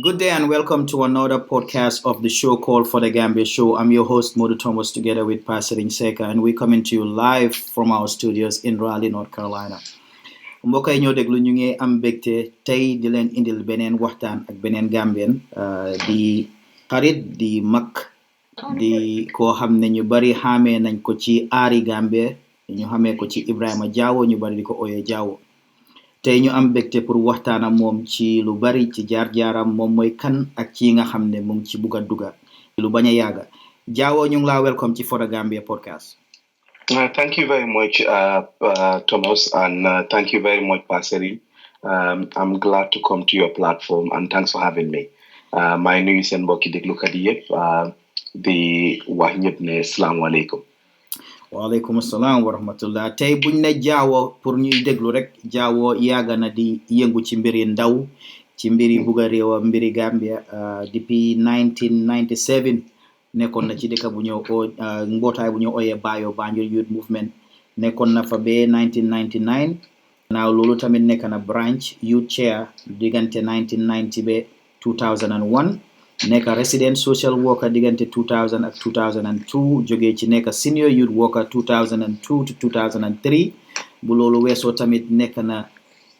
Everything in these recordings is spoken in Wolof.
Good day and welcome to another podcast of the show called For the Gambia Show. I'm your host, Modu Thomas, together with Pastor Seka, and we're coming to you live from our studios in Raleigh, North Carolina. mbokk yi ñoo déglu ñu ngi am mbégte tey di leen indil beneen waxtaan ak beneen Gambian di xarit di mag di koo xam ne ñu bari xamee nañ ko ci aari Gambie ñu xamee ko ci Ebrima Jawo ñu bari di ko ooyee Jawo. tey ñu am mbégte pour waxtaan ak moom ci lu bari ci jaar-jaaram moom mooy kan ak ci nga xam ne mu ngi ci bugg a dugga lu bañ a yàgga Jawo ñu ngi laa welcome ci For the Gambia podcast. Thank you very much, Thomas, and thank you very much, Pastor. I'm glad to come to your platform, and thanks for having me. My name is Mbokki Deglu Kadiyep, di wax ñëpp ne salaamaaleykum. waaleykum salaam wa rahmatullah tey buñ ne Jawo pour ñuy déglu rek Jawo yàgg na di yëngu ci mbiri ndaw ci mbiri bugga réew mbiri Gambia depuis 1997 nekkoon na ci dëkk bu ñëw mbootaay bu ñëw ooyee Banjul Youth Movement nekkoon na fa ba 1999 naaw loolu tamit nekk na branch youth chair diggante 1990 ba 2001 nekk resident social worker diggante 2000 ak 2002 jógee ci nekk senior youth worker 2002 to 2003 bu loolu weesoo tamit nekk na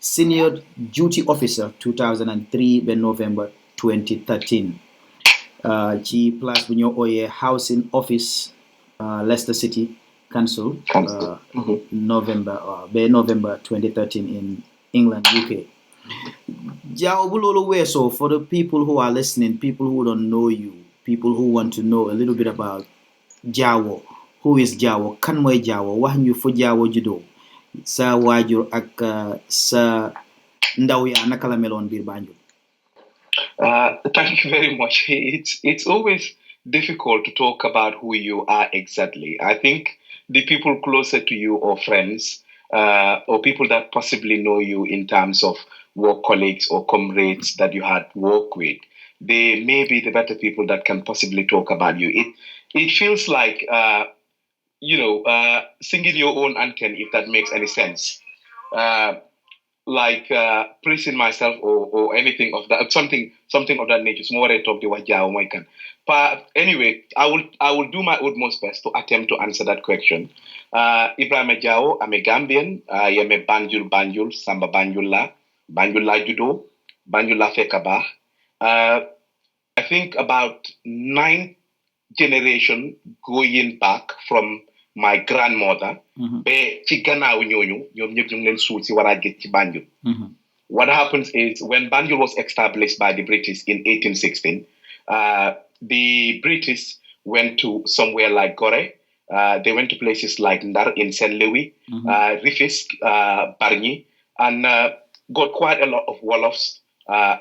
senior duty officer 2003 ba November 2013 ci place bu ñoo ooyee housing office Leicester City Council November 2013 in England, UK. Jawo bu loolu weesoo for the people who are listening, people who don't know you, people who want to know a little bit about Jawo. Who is Jawo? Kan mooy Jawo? Wax ñu fu Jawo juddoo sa waajur ak sa ndaw yaa naka la meloon biir Banjul. Thank you very much. It's always difficult to talk about who you are exactly. I think the people closer to you or friends or people that possibly know you in terms of work colleagues or comrades that you had work with, they may be the better people that can possibly talk about you. It feels like, singing your own anthem, if that makes any sense. Like praising myself or anything of that, something of that nature. More I talk to Jawo I can. But anyway, I will do my utmost best to attempt to answer that question. Ebrima Jawo, I'm a Gambian. I am a Banjul, Samba Banjul la judo, Banjul la fekaba. I think about 9th generation going back from my grandmother, ci gannaaw ñooñu ñoom ñëpp ñu ngi leen suul ci Warajgej ci Banjul. What happens is when Banjul was established by the British in 1816, the British went to somewhere like Gore. They went to places like Ndar in St. Louis, Rufisque, Bargny, and got quite a lot of Wolofs,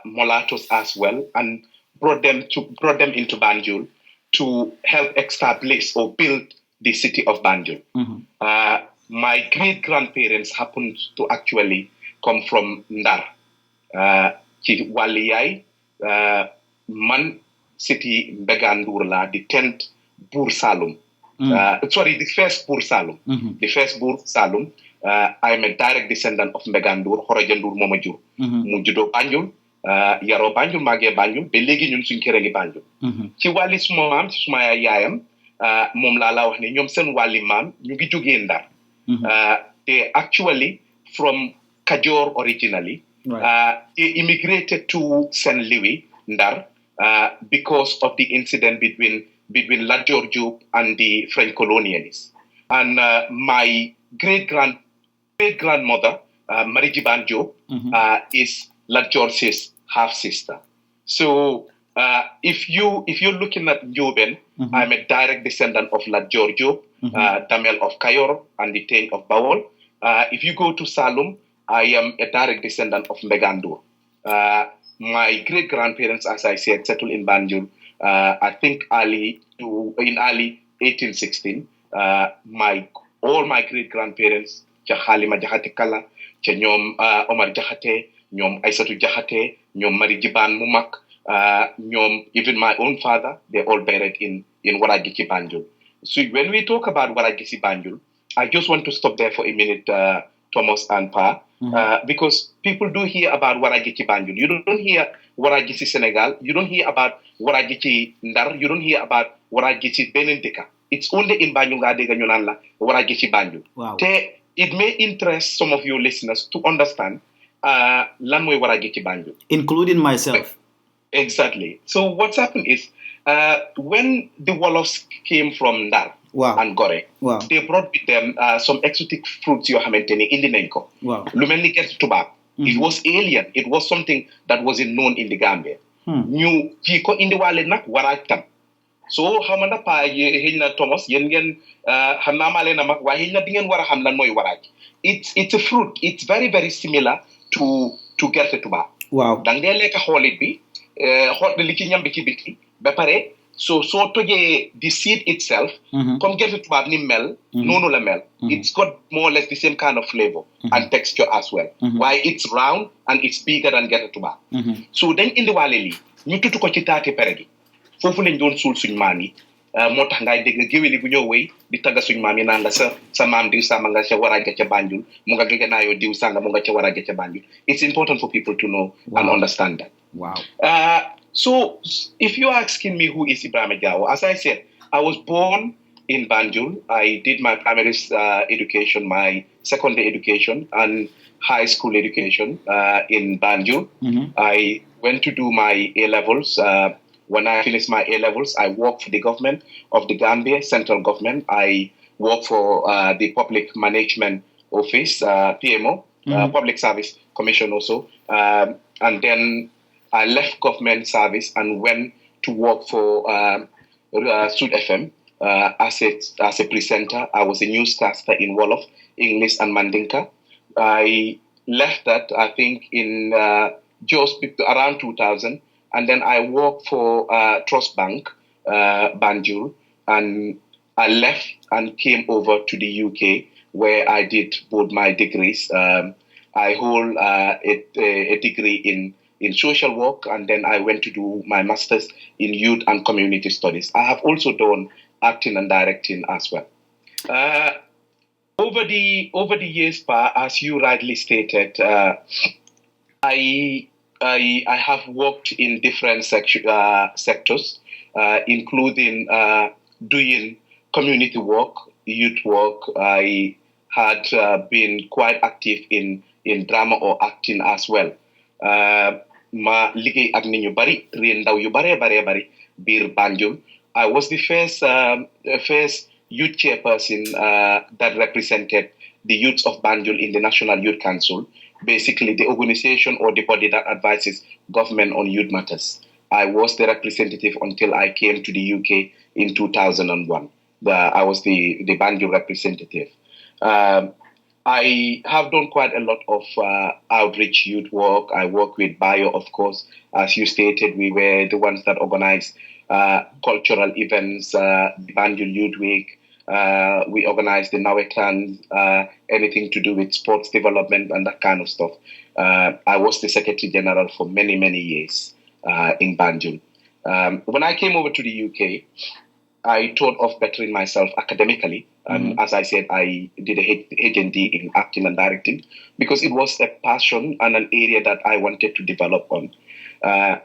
mulattoes as well, and brought them into Banjul to help establish or build the city of Banjul. My great-grandparents happened to actually come from Ndar. Ci wàlli yaay man city Mbegandour la the 10th Buur Saloum. The first Buur Saloum. The first Buur Saloum. I am a direct descendant of Mbegandour, Khoroja Ndour moma jur. Mu juddoo Banjul, yaroo Banjul, màggee Banjul, ba léegi ñun suñu kër a ngi Banjul. Ci wàlli suma maam, ci suma yaayam, moom laa la wax ne ñoom seen wàlli maam ñu ngi jógee Ndar. They actually from Kajoor originally. They immigrated to St. Louis, Ndar, because of the incident between Lat Joor Diop and the French colonialists. And my great-grandmother, Marie Jiban Diop, is Lat Joor's half-sister. So if you're looking at Njoben, I'm a direct descendant of Lat Joor Diop, Damel of Kayor, and the Teng of Bawol. If you go to Salum, I am a direct descendant of Mbegandour. My great-grandparents, as I said, settled in Banjul, I think in early 1816. All my great-grandparents, ca Halima Jaxate Kala, ca ñoom Omar Jaxate, ñoom Aysatu Jaxate, ñoom Mari Jiban mu mag, ñoom even my own father, they're all buried in Warajgej Banjul. So when we talk about Warajgej Banjul, I just want to stop there for a minute, Thomas and Pa, because people do hear about Waragichi Banjul. You don't hear Waragichi Senegal. You don't hear about Waragichi Ndar. You don't hear about Waragichi Benendika. It's only in Banjul Gadega Nyonanla, Waragichi Banjul. Wow. It may interest some of your listeners to understand Lanwe Waragichi Banjul. Including myself. Exactly. So what's happened is when the Wolofs came from Ndar and Gore, they brought with them some exotic fruits you xamanteni indi nañ ko. Lu melni gerte tubaab. It was alien. It was something that wasn't known in the Gambia. Ñu ji ko indi walé nak waraaj tam. So xamana pa xeyna Thomas yeen ngeen xamna ma leena mak wa xeyna di ngeen wara xam lan moy waraaj. It's a fruit. It's very very similar to gerte tubaab. Wow. Dang dee lekk xoolit bi xool li ci ñam bi ci biti ba pare soo tojee the seed itself comme gerte tubaab ni mel noonu la mel it's got more or less the same kind of flavor and texture as well waaye it's round and it's bigger than gerte tubaab so dañ indiwaale lii ñu tutu ko ci taati pere gi foofu lañ doon suul suñ maam yi moo tax ngay dégg géwél yi bu ñëw wéy di tagga suñ maam yi naan la sa maam diw sàmba nga ca Waraja ca Banjul mu nga gegenaayoo diw sànga mu nga ca Waraja ca Banjul it's important for people to know and understand that. Wow. So if you're asking me who is Ebrima Jawo, as I said, I was born in Banjul. I did my primary education, my secondary education, and high school education in Banjul. I went to do my A-levels. When I finished my A-levels, I worked for the government of the Gambia, central government. I worked for the Public Management Office, PMO, Public Service Commission also. And then I left government service and went to work for Sud FM as a presenter. I was a newscaster in Wolof, English, and Mandinka. I left that, I think, in just around 2000. And then I worked for Trust Bank, Banjul. And I left and came over to the UK, where I did both my degrees. I hold a degree in social work, and then I went to do my master's in youth and community studies. I have also done acting and directing as well. Over the years, as you rightly stated, I have worked in different sectors, including doing community work, youth work. I had been quite active in drama or acting as well. Ma liggéey ak nit ñu bari réen ndaw yu bare biir Banjul. I was the first youth chairperson that represented the youths of Banjul in the National Youth Council, basically the organization or the body that advises government on youth matters. I was the representative until I came to the UK in 2001. I was the Banjul representative. I have done quite a lot of outreach youth work. I work with Bio, of course. As you stated, we were the ones that organized cultural events, the Banjul Youth Week. We organized the Nawetan, anything to do with sports development and that kind of stuff. I was the Secretary General for many, many years in Banjul. When I came over to the UK, I thought of bettering myself academically. And as I said, I did a HND in acting and directing because it was a passion and an area that I wanted to develop on.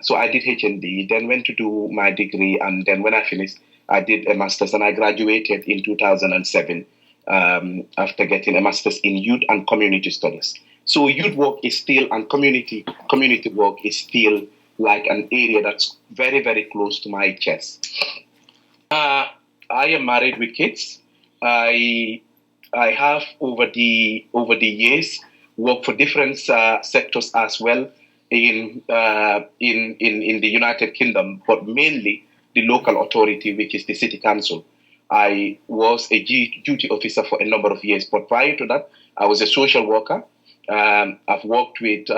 So I did HND, then went to do my degree. And then when I finished, I did a master's and I graduated in 2007 after getting a master's in youth and community studies. So youth work is still, and community work is still like an area that's very, very close to my chest. I am married with kids. I have over the years worked for different sectors as well in the United Kingdom, but mainly the local authority, which is the City Council. I was a duty officer for a number of years, but prior to that, I was a social worker. I've worked with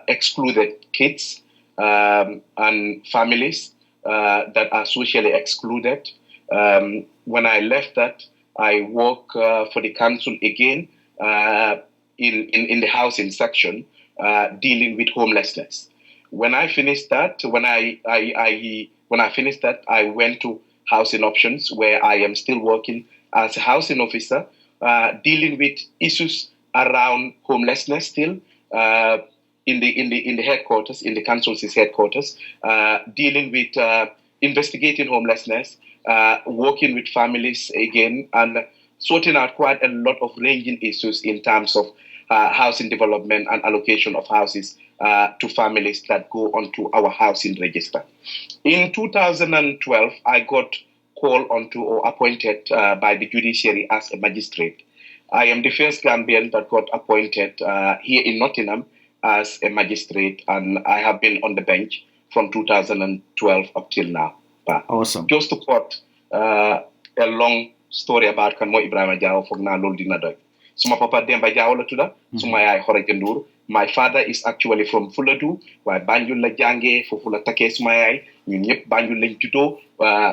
excluded kids and families that are socially excluded. When I left that, I worked for the council again in the housing section, dealing with homelessness. When I finished that, I went to housing options, where I am still working as a housing officer, dealing with issues around homelessness still in the headquarters, in the council's headquarters, dealing with investigating homelessness, working with families again, and sorting out quite a lot of ranging issues in terms of housing development and allocation of houses to families that go onto our housing register. In 2012, I got called onto or appointed by the judiciary as a magistrate. I am the first Gambian that got appointed here in Nottingham as a magistrate, and I have been on the bench from 2012 up till now. But awesome. Just to quote a long story about kan mo Ebrima Jawo foog naa loolu dina doy. Suma papa Demba Jawo la tudda, suma yaay Khorija Ndour. My father is actually from Fuladu, waaye Banjul la jàngee foofu la takkee suma yaay ñun ñëpp Banjul lañ juddoo.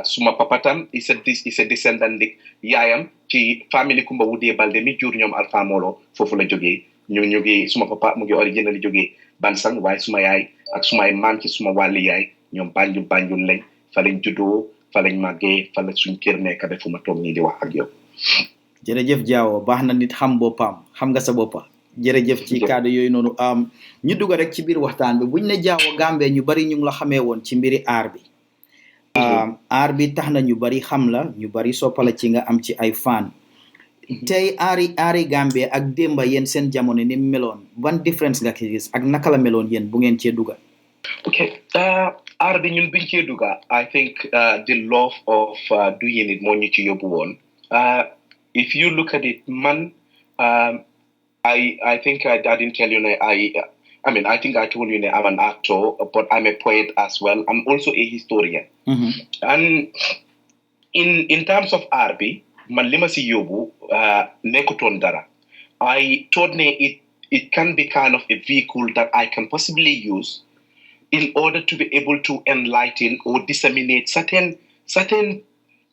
Suma papa tam is a descendant yaayam ci famille Kumba Wudee Balde mi jur ñoom Alpha Molo foofu la jógee. ñu ngi suma papa mu ngi originally jógee Bansang, waaye suma yaay ak sumay maam ci suma wàlli yaay ñoom Banjul lañ fa lañ juddoo fa lañ màggee fa la suñ kër nekk ba fu ma toog nii di wax ak yow. jërëjëf Jawo baax na nit xam boppam xam nga sa boppa jërëjëf ci kàddu yooyu noonu ñu dugg rek ci biir waxtaan bi buñ ne Jawo Gambie ñu bari ñu ngi la xamee woon ci mbiri aar bi aar bi tax na ñu bari xam la ñu bari soppala ci nga am ci ay fan tey aari Gambie ak démba yéen seen jamono ni meloon ban différence nga gis ak naka la meloon yéen bu ngeen cee dugga okay aar bi ñun biñ cee dugga I think the love of doing it moo ñu ci yóbbu woon if you look at it man I think I didn't tell you I think I told you I'm an actor, but I'm a poet as well. I'm also a historian. And in terms of RB, man lima si yobu nekuton dara. I thought it can be kind of a vehicle that I can possibly use in order to be able to enlighten or disseminate certain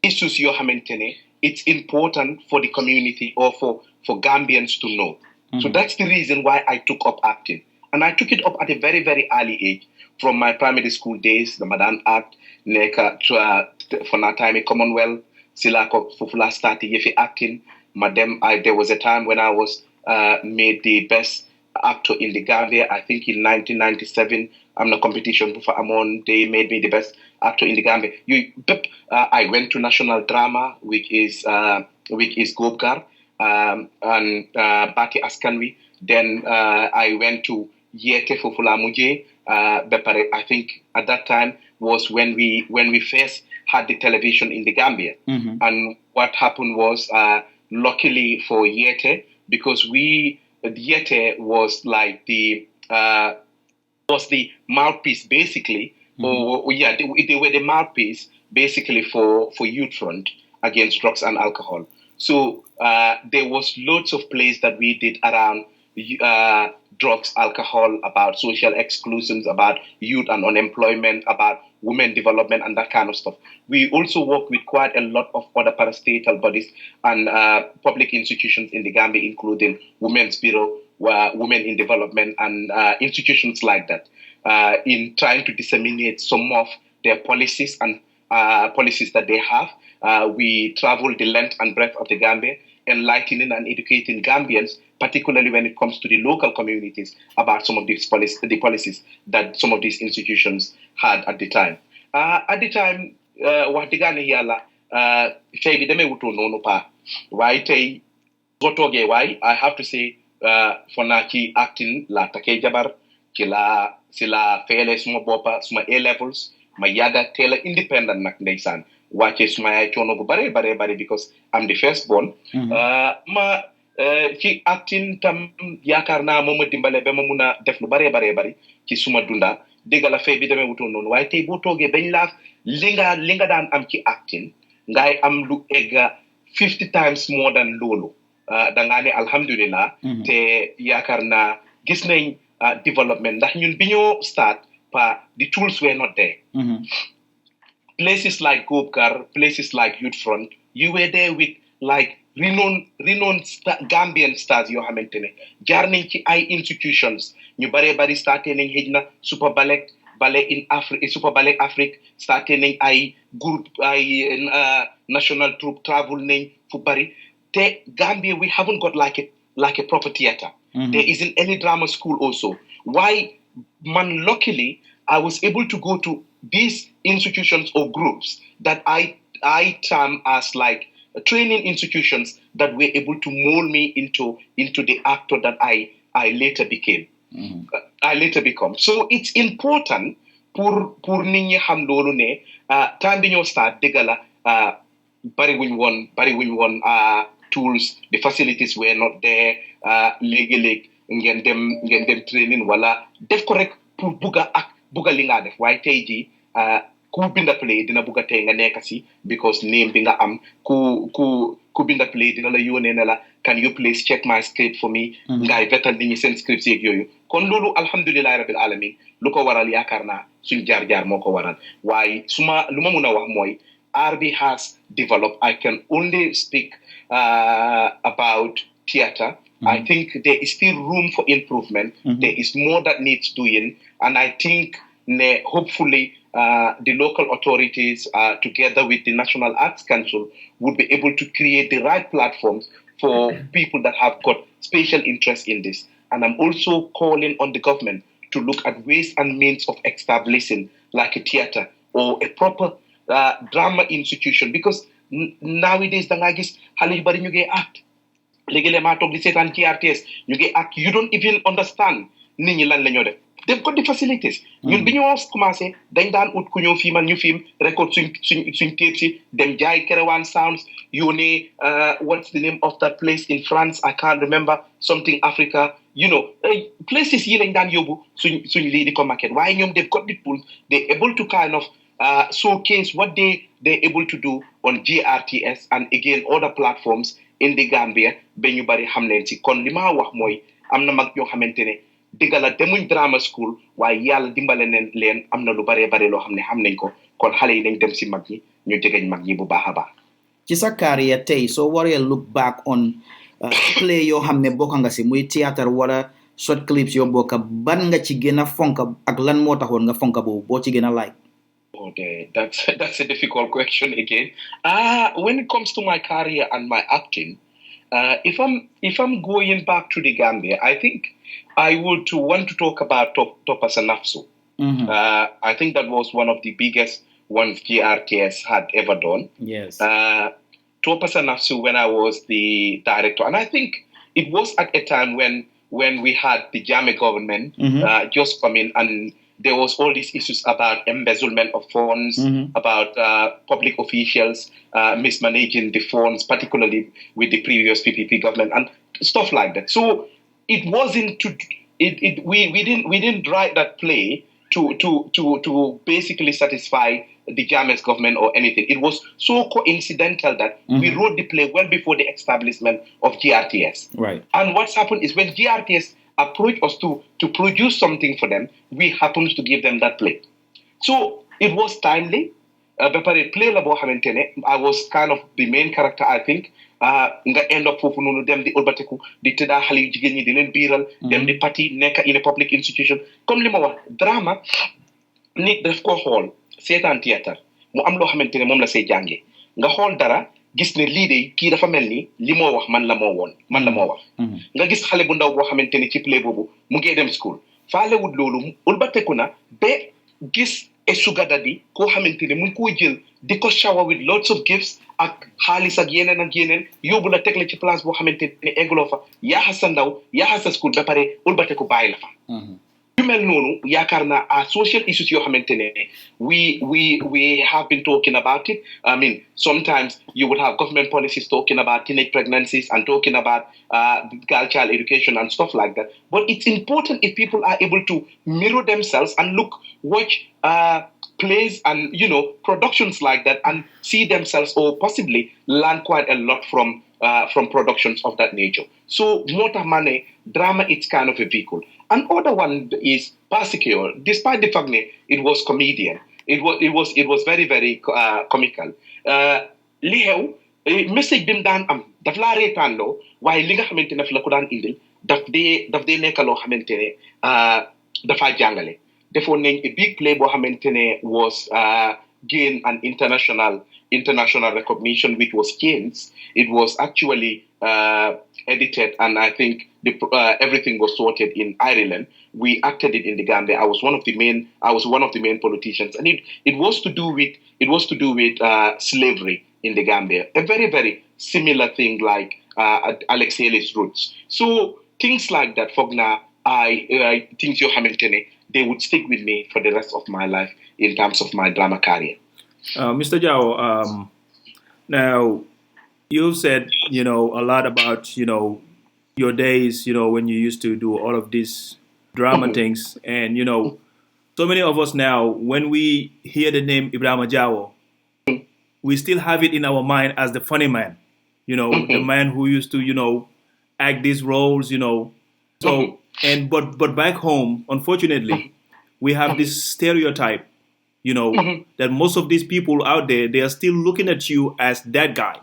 issues you xamantene it's important for the community or for Gambians to know. So that's the reason why I took up acting. And I took it up at a very, very early age, from my primary school days, the Madan Act, Neka, for that time, Commonwealth, Silako, Fufula started Yefi acting. There was a time when I was made the best actor in the Gambia. I think in 1997, I'm the competition before Amon, they made me the best actor in the Gambia. I went to National Drama, which is Gobgar, and Bati Askanwi. Then I went to Yete Fufula Muje. I think at that time was when we first had the television in the Gambia. And what happened was, luckily for Yete, because Yete was like the mouthpiece basically, they were the mouthpiece basically for Youth Front against drugs and alcohol. So there was loads of plays that we did around drugs, alcohol, about social exclusions, about youth and unemployment, about women development and that kind of stuff. We also work with quite a lot of other parastatal bodies and public institutions in the Gambia, including Women's Bureau, Women in Development, and institutions like that, in trying to disseminate some of their policies and policies that they have. We travel the length and breadth of the Gambia, enlightening and educating Gambians, particularly when it comes to the local communities, about some of these the policies that some of these institutions had at the time. At the time, wax dëgg yàlla tey bi demee wutoon noonu pa waaye tey soo toogee waaye I have to say for naa ci acting la takkee jabar ci la feelee suma boppa suma A levels ma yàgga teel a independent nag ndeysaan wàccee suma yaay coono gu bare because I'm the firstborn. Ma ci acting tam yaakaar naa moo ma dimbale ba ma mun a def lu bare ci suma dunda dégg la fay bi demee wutoon noonu waaye tey boo toogee bañ laa li nga daan am ci acting ngay am lu egga 50 times more than loolu dangaa ne alhamdulillah te yaakaar naa gis nañ development ndax ñun bi ñoo start the tools were not there. Places like Gobgar, places like Youth Front, you were there with like renowned Gambian stars yoo xamante ne jaar nañ ci ay institutions ñu bari starté nañ xëj na Super Ballet in Afrique, Super Ballet Afrique starté nañ ay groupe ay national troupe travel nañ fu bari te Gambia we haven't got like like a proper theater. There isn't any drama school also. Why, man, luckily, I was able to go to these institutions or groups that I term as like training institutions that were able to mold me into the actor that I later became. I later become. So it's important pour nit ñi xam loolu ne time bi ñoo start dëgg la bari wuñ woon tools, the facilities were not there léegi-léeg ngeen dem training wala def ko rek pour bugga li nga def waaye tey jii ku binda play dina bugga tey nga nekk si because name bi nga am ku binda play dina la yónnee ne la can you please check my script for me ngay vetal nit ñi seen scripts yeeg yooyu kon loolu alhamdulillahi rabbil alamin lu ko waral yaakaar naa suñ jaar-jaar moo ko waral waaye lu ma mun a wax mooy RB has developed. I can only speak about theater. I think there is still room for improvement. There is more that needs doing. And I think hopefully the local authorities, together with the National Arts Council, would be able to create the right platforms for people that have got special interest in this. And I'm also calling on the government to look at ways and means of establishing like a theater or a proper drama institution, because nowadays da nga gis xale yu bari ñu ngi act léegi-léeg maa toog di seetaan ci RTS ñu ngi act you don't even understand nit ñi lan la ñoo def they've got the facilities ñun bi ñoo commencé dañ daan ut ku ñëw filmal ñu film record suñ tape si dem jaay Kerewan Sounds yónnee what's the name of that place in France I can't remember something Africa places yi lañ daan yóbbu suñ lii di ko market waaye ñoom they've got the tools they're able to kind of showcase what they're able to do on GRTS and again other platforms in the Gambia ba ñu bari xam leen ci kon li ma wax mooy am na mag yoo xamante ne dëgg la demuñ drama school waaye yàlla dimbale leen am na lu baree bare loo xam ne xam nañ ko kon xale yi nañ dem si mag ñi ñu jegeñ mag ñi bu baax a baax. ci sa carrière tey soo waree look back on play yoo xam ne bokk nga si muy théâtre wala short clips yoo bokk ban nga ci gën a fonk ak lan moo taxoon nga fonk boobu boo ci gën a like. Okay, that's a difficult question again. When it comes to my career and my acting, if I'm going back to the Gambia, I think I would want to talk about Topasa Nafsu. I think that was one of the biggest ones GRTS had ever done. Yes. Topasa Nafsu when I was the director, and I think it was at a time when we had the Jame government just come in and there was all these issues about embezzlement of funds, about public officials mismanaging the funds, particularly with the previous PPP government and stuff like that. So it wasn't we didn't write that play to basically satisfy the Jammeh's government or anything. It was so coincidental that we wrote the play well before the establishment of GRTS. Right. And what's happened is when GRTS approached us to produce something for them, we happened to give them that play. So it was timely. Play la bo xamantene I was kind of the main character, I think. Nga end up fofu nonu dem di olbateku di tëddaa xale yu jigéen ñi di leen biiral dem di party nekk in a public institution comme li ma wax drama nit daf ko xool seetaan théâtre mu am loo xamante ne moom la say jàngee nga xool dara gis ne lii de kii dafa mel ni li moo wax man la moo wax nga gis xale bu ndaw boo xamante ne ci play boobu mu ngee dem school faalewut loolu ulbateku na ba gis e sugar daddy koo xamante ne mu ngi koo jël di ko shower with lots of gifts ak xaalis ak yeneen yóbbu la teg la ci place boo xamante ne egguloo fa yaaxa sa ndaw yaaxa sa school ba pare ulbateku bàyyi la fa yu mel noonu yaakaar naa social issues yoo xamante ne we have been talking about it. I mean, sometimes you would have government policies talking about teenage pregnancies and talking about girl child education and stuff like that. But it's important if people are able to mirror themselves and watch plays and productions like that and see themselves or possibly learn quite a lot from productions of that nature. So Mota Mane drama, it's kind of a vehicle. Another one is Persecure. Despite the fact that it was comedian, it was very, very comical. Li xew message bi mu daan am daf laa reetaan loo waaye li nga xamante ne la ko daan indil daf dee nekk loo xamante ne dafaa jàngale. Defoon nañ a big play boo xamante ne was gain an international recognition, which was Chains. It was actually edited, and I think everything was sorted in Ireland. We acted it in the Gambia. I was one of the main politicians, and it was to do with slavery in the Gambia. A very very similar thing like Alex Haley's roots. So things like that, Fogna, I think you Hamilton, they would stick with me for the rest of my life in terms of my drama career. Mr. Jawo, now you've said, a lot about, your days, when you used to do all of these drama things. And, so many of us now, when we hear the name Ebrima Jawo, we still have it in our mind as the funny man, the man who used to, act these roles, So, but back home, unfortunately, we have this stereotype, that most of these people out there, they are still looking at you as that guy.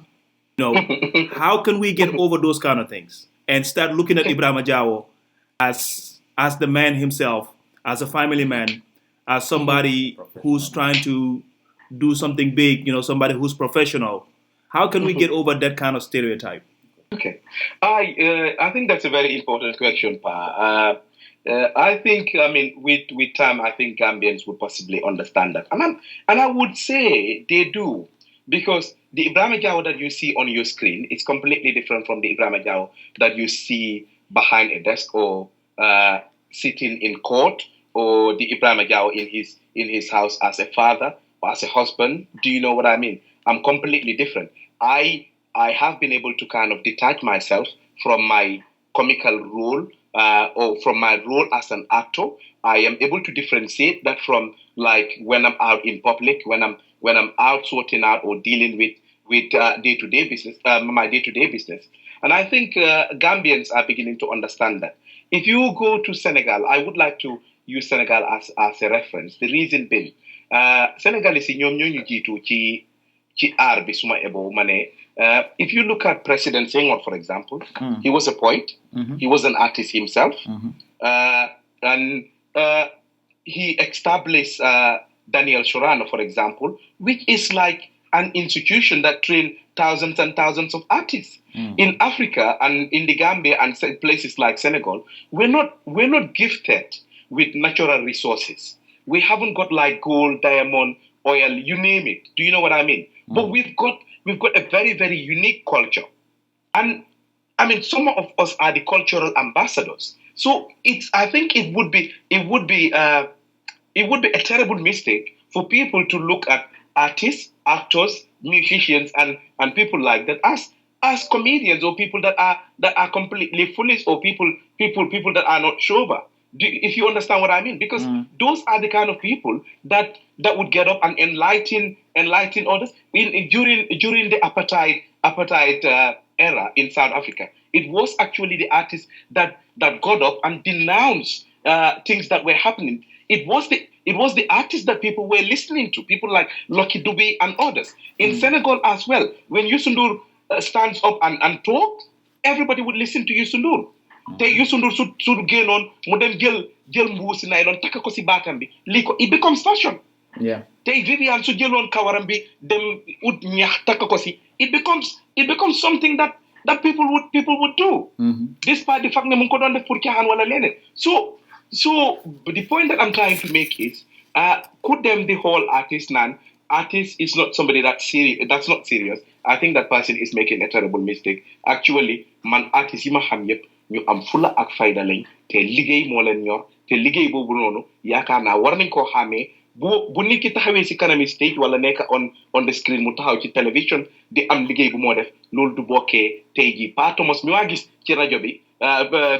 How can we get over those kind of things and start looking at Ebrima Jawo as the man himself, as a family man, as somebody who's trying to do something big, somebody who's professional? How can we get over that kind of stereotype? Okay, I think that's a very important question, Pa. I think, with time, I think Gambians would possibly understand that, and I would say they do, because the Ebrima Jawo that you see on your screen is completely different from the Ebrima Jawo that you see behind a desk or sitting in court, or the Ebrima Jawo in his house as a father or as a husband. Do you know what I mean? I'm completely different. I have been able to kind of detach myself from my comical role or from my role as an actor. I am able to differentiate that from, like, when I'm out in public, when I'm out sorting out or dealing with day-to-day business, my day-to-day business. And I think Gambians are beginning to understand that. If you go to Senegal, I would like to use Senegal as a reference. The reason being, Senegal is ñoom ñoo ñu jiitu ci aar bi suma ebo mané. If you look at President Senghor, for example, he was a poet. He was an artist himself. And he established Daniel Sorano, for example, which is like an institution that trained thousands and thousands of artists. In Africa and in the Gambia and places like Senegal, we're not gifted with natural resources. We haven't got like gold, diamond, oil, you name it. Do you know what I mean? But we've got a very, very unique culture. And I mean, some of us are the cultural ambassadors. So I think it would be a terrible mistake for people to look at artists, actors, musicians, and people like that as comedians, or people that are completely foolish, or people that are not sober. If you understand what I mean, because those are the kind of people that would get up and enlighten others. During the apartheid era in South Africa, it was actually the artists that got up and denounced things that were happening. It was the artists that people were listening to, people like Lucky Dube and others. In Senegal as well, when Youssou N'Dour stands up and talks, everybody would listen to Youssou N'Dour. Te Youssou N'Dour su génnoon mu dem jël mbuusi nylon takk ko si baatam bi lii ko it becomes fashion. Yeah. Tey Viviane su jëloon kawaram bi dem ut ñax takk ko si it becomes something that people would do. Despite the fact ne mu ngi ko doon def pour caaxaan wala leneen. So the point that I'm trying to make is could them the whole artist is not somebody that's not serious. I think that person is making a terrible mistake. Actually, man artist yi ma xam yépp ñu am fula ak fayda lañ te liggéey moo leen ñor te liggéey boobu noonu yaakaar naa war nañ koo xàmmee bu nit ki taxawee si kanami stage wala nekk on the screen mu taxaw ci télévision di am liggéey bu moo def loolu du bokkee tey jii Pa Thomas mi maa gis ci rajo bi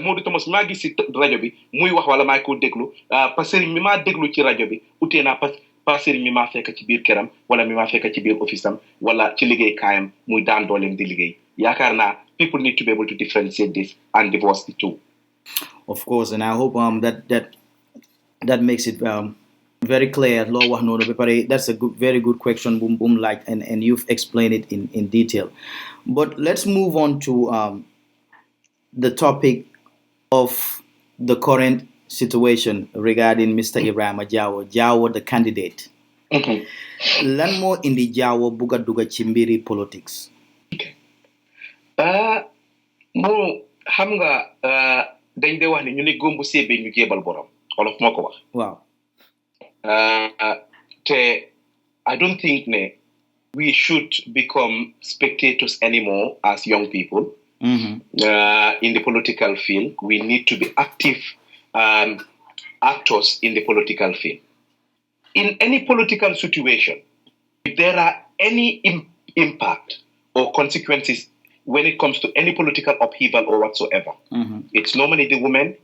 Modou Thomas mi maa gis si rajo bi muy wax wala maa ko déglu Pa Serigne mi maa déglu ci rajo bi utee naa Pa Serigne mi maa fekk ci biir këram wala mi maa fekk ci biir office am wala ci liggéey kaayam muy daan dooleem di liggéey yaakaar naa people need to be able to differentiate this and divorce the two. Of course, and I hope that makes it very clear. That's a very good question, boom, like, and you've explained it in detail. But let's move on to the topic of the current situation regarding Mr. Ebrima Jawo, the candidate. Lan mo indi Jawo buga duga ci mbiri politics. Okay. moo xam nga dañ dee wax ne ñu ne góombu séebee ñu jébal borom olof moo ko wax. waaw. te I don't think ne we should become spectators anymore as young people. In the political field. We need to be active actors in the political field. In any political situation, if there are any impact or consequences when it comes to any political upheaval or whatsoever, it's normally the women,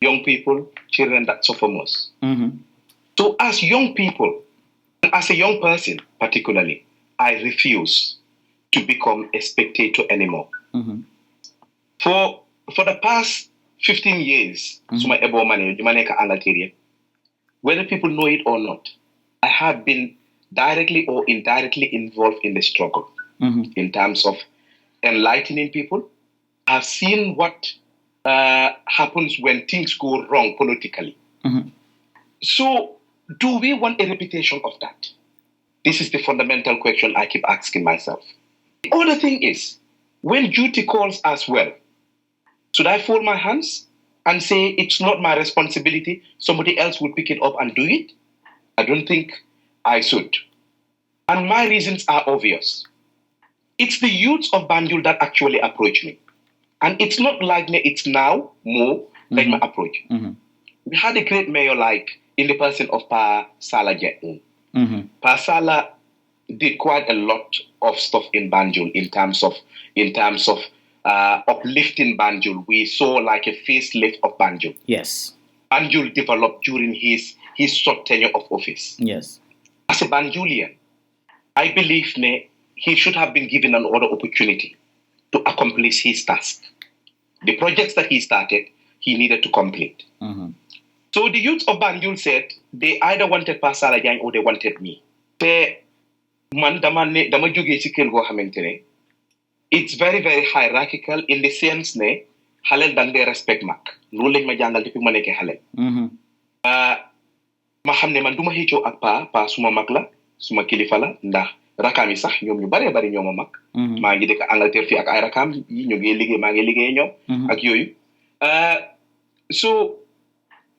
young people, children that suffer most. So as young people, as a young person particularly, I refuse to become a spectator anymore. For the past 15 years, whether people know it or not, I have been directly or indirectly involved in the struggle in terms of enlightening people. I've seen what happens when things go wrong politically. So, do we want a reputation of that? This is the fundamental question I keep asking myself. The other thing is, when duty calls as well, should I fold my hands and say it's not my responsibility, somebody else will pick it up and do it? I don't think I should. And my reasons are obvious. It's the youths of Banjul that actually approach me. And it's not like me, it's now more like my approach. We had a great mayor like in the person of Pa Salah Jetun. Pa Salah did quite a lot of stuff in Banjul in terms of uplifting Banjul. We saw like a facelift of Banjul. Yes. Banjul developed during his short tenure of office. Yes. As a Banjulian, I believe he should have been given another opportunity to accomplish his task. The projects that he started, he needed to complete. So the youth of Banjul said they either wanted Pa Salah Jang or they wanted me. Man dama jógee ci kër goo xamante ne it's very very hierarchical in the sense ne xaleel dang dee respect mag loolu lañ ma jàngal depuis ma nekkee xaleel ma xam ne man du ma xëccoo ak pa suma mag la suma kilifa la ndax rakaam yi sax ñoom ñu baree bari ñoom a mag maa ngi dëkk Angleterre fii ak ay rakaam yi ñu ngi liggéey maa ngi liggéey ñoom ak yooyu so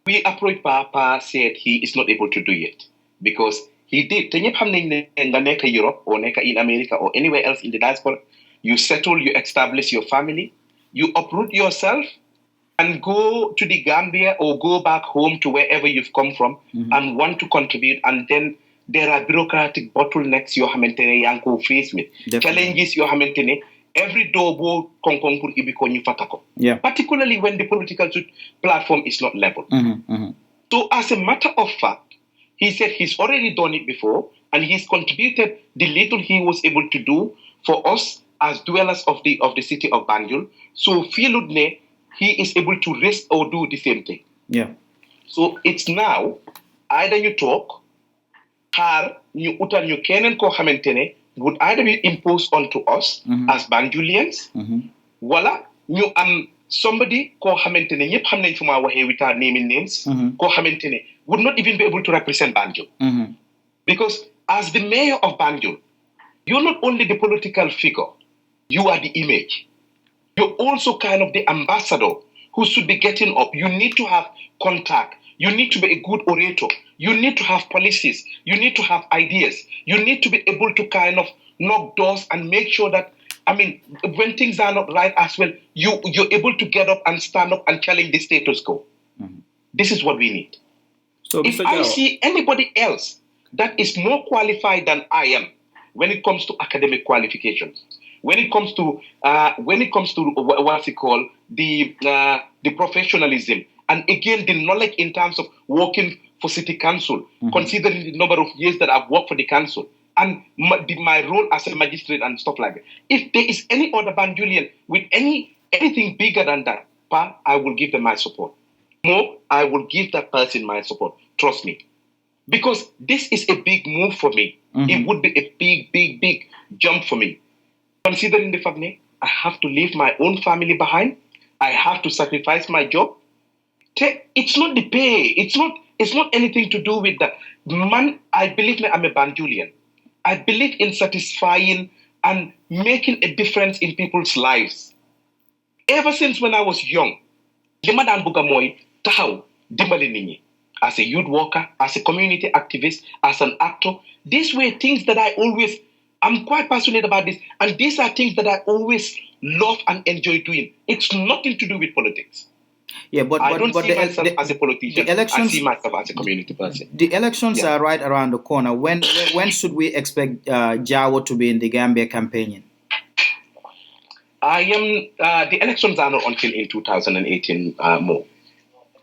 we approached Pa said he is not able to do it because he did. Te ñëpp xam nañ ne nga nekk Europe or nekk in America or anywhere else in the diaspora, you settle, you establish your family, you uproot yourself and go to the Gambia or go back home to wherever you've come from and want to contribute, and then there are bureaucratic bottlenecks yoo xamante ne yaa ngi ko face with challenges yoo xamante ne every door boo koŋ-koŋ pour ibi ko ñu fata ko particularly when the political platform is not level. So as a matter of fact, he said he's already done it before, and he's contributed the little he was able to do for us as dwellers of the city of Banjul. So Filudne, he is able to rest or do the same thing. So it's now either you talk, or you utal you kenen ko xamantene would either be imposed onto us as Banjulians, wala ñu am somebody ko xamantene ñepp xam nañ fu ma waxee without naming names ko xamantene would not even be able to represent Banjul. Because as the mayor of Banjul, you're not only the political figure, you are the image. You're also kind of the ambassador who should be getting up. You need to have contact. You need to be a good orator. You need to have policies. You need to have ideas. You need to be able to kind of knock doors and make sure that, I mean, when things are not right as well, you're able to get up and stand up and challenge the status quo. This is what we need. So, if I see anybody else that is more qualified than I am when it comes to academic qualifications, when it comes to what's it called, the professionalism, and again the knowledge in terms of working for city council, considering the number of years that I've worked for the council, and my role as a magistrate and stuff like that. If there is any other Banjulian with anything bigger than that, I will give them my support. More, I will give that person my support. Trust me. Because this is a big move for me. It would be a big, big, big jump for me. Considering the fact that I have to leave my own family behind. I have to sacrifice my job. It's not the pay. It's not anything to do with that. Man, I believe I'm a Banjulian. I believe in satisfying and making a difference in people's lives. ever since when I was young, li ma daan bëgg mooy taxaw dimbali nit ñi. As a youth worker, as a community activist, as an actor, these were things that I'm quite passionate about this, and these are things that I always love and enjoy doing. It's nothing to do with politics. Yeah, but I don't see myself the, as a politician. the elections, I see myself as a community person. The elections are right around the corner. When should we expect Jawo to be in the Gambia campaigning? The elections are not until in 2018 more.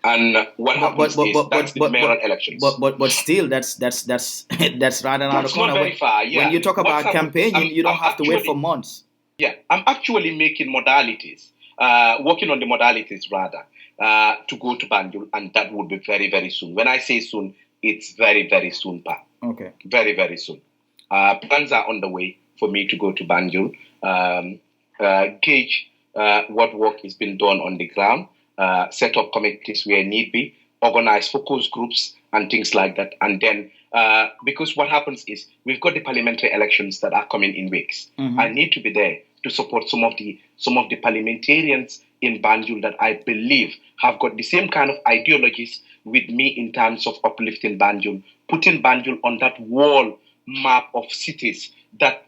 And what happens is that's the mayoral elections. But still, that's right around the corner. Not very far. Yeah. When you talk about campaigning, you don't have to wait for months. Yeah, I'm actually making modalities, working on the modalities rather, to go to Banjul, and that would be very, very soon. When I say soon, it's very, very soon, Pa. Okay. Very, very soon. Plans are on the way for me to go to Banjul, gauge what work has been done on the ground, set up committees where need be, organize focus groups and things like that. And then, because what happens is we've got the parliamentary elections that are coming in weeks. Mm-hmm. I need to be there to support some of the parliamentarians in Banjul that I believe have got the same kind of ideologies with me in terms of uplifting Banjul, putting Banjul on that wall map of cities that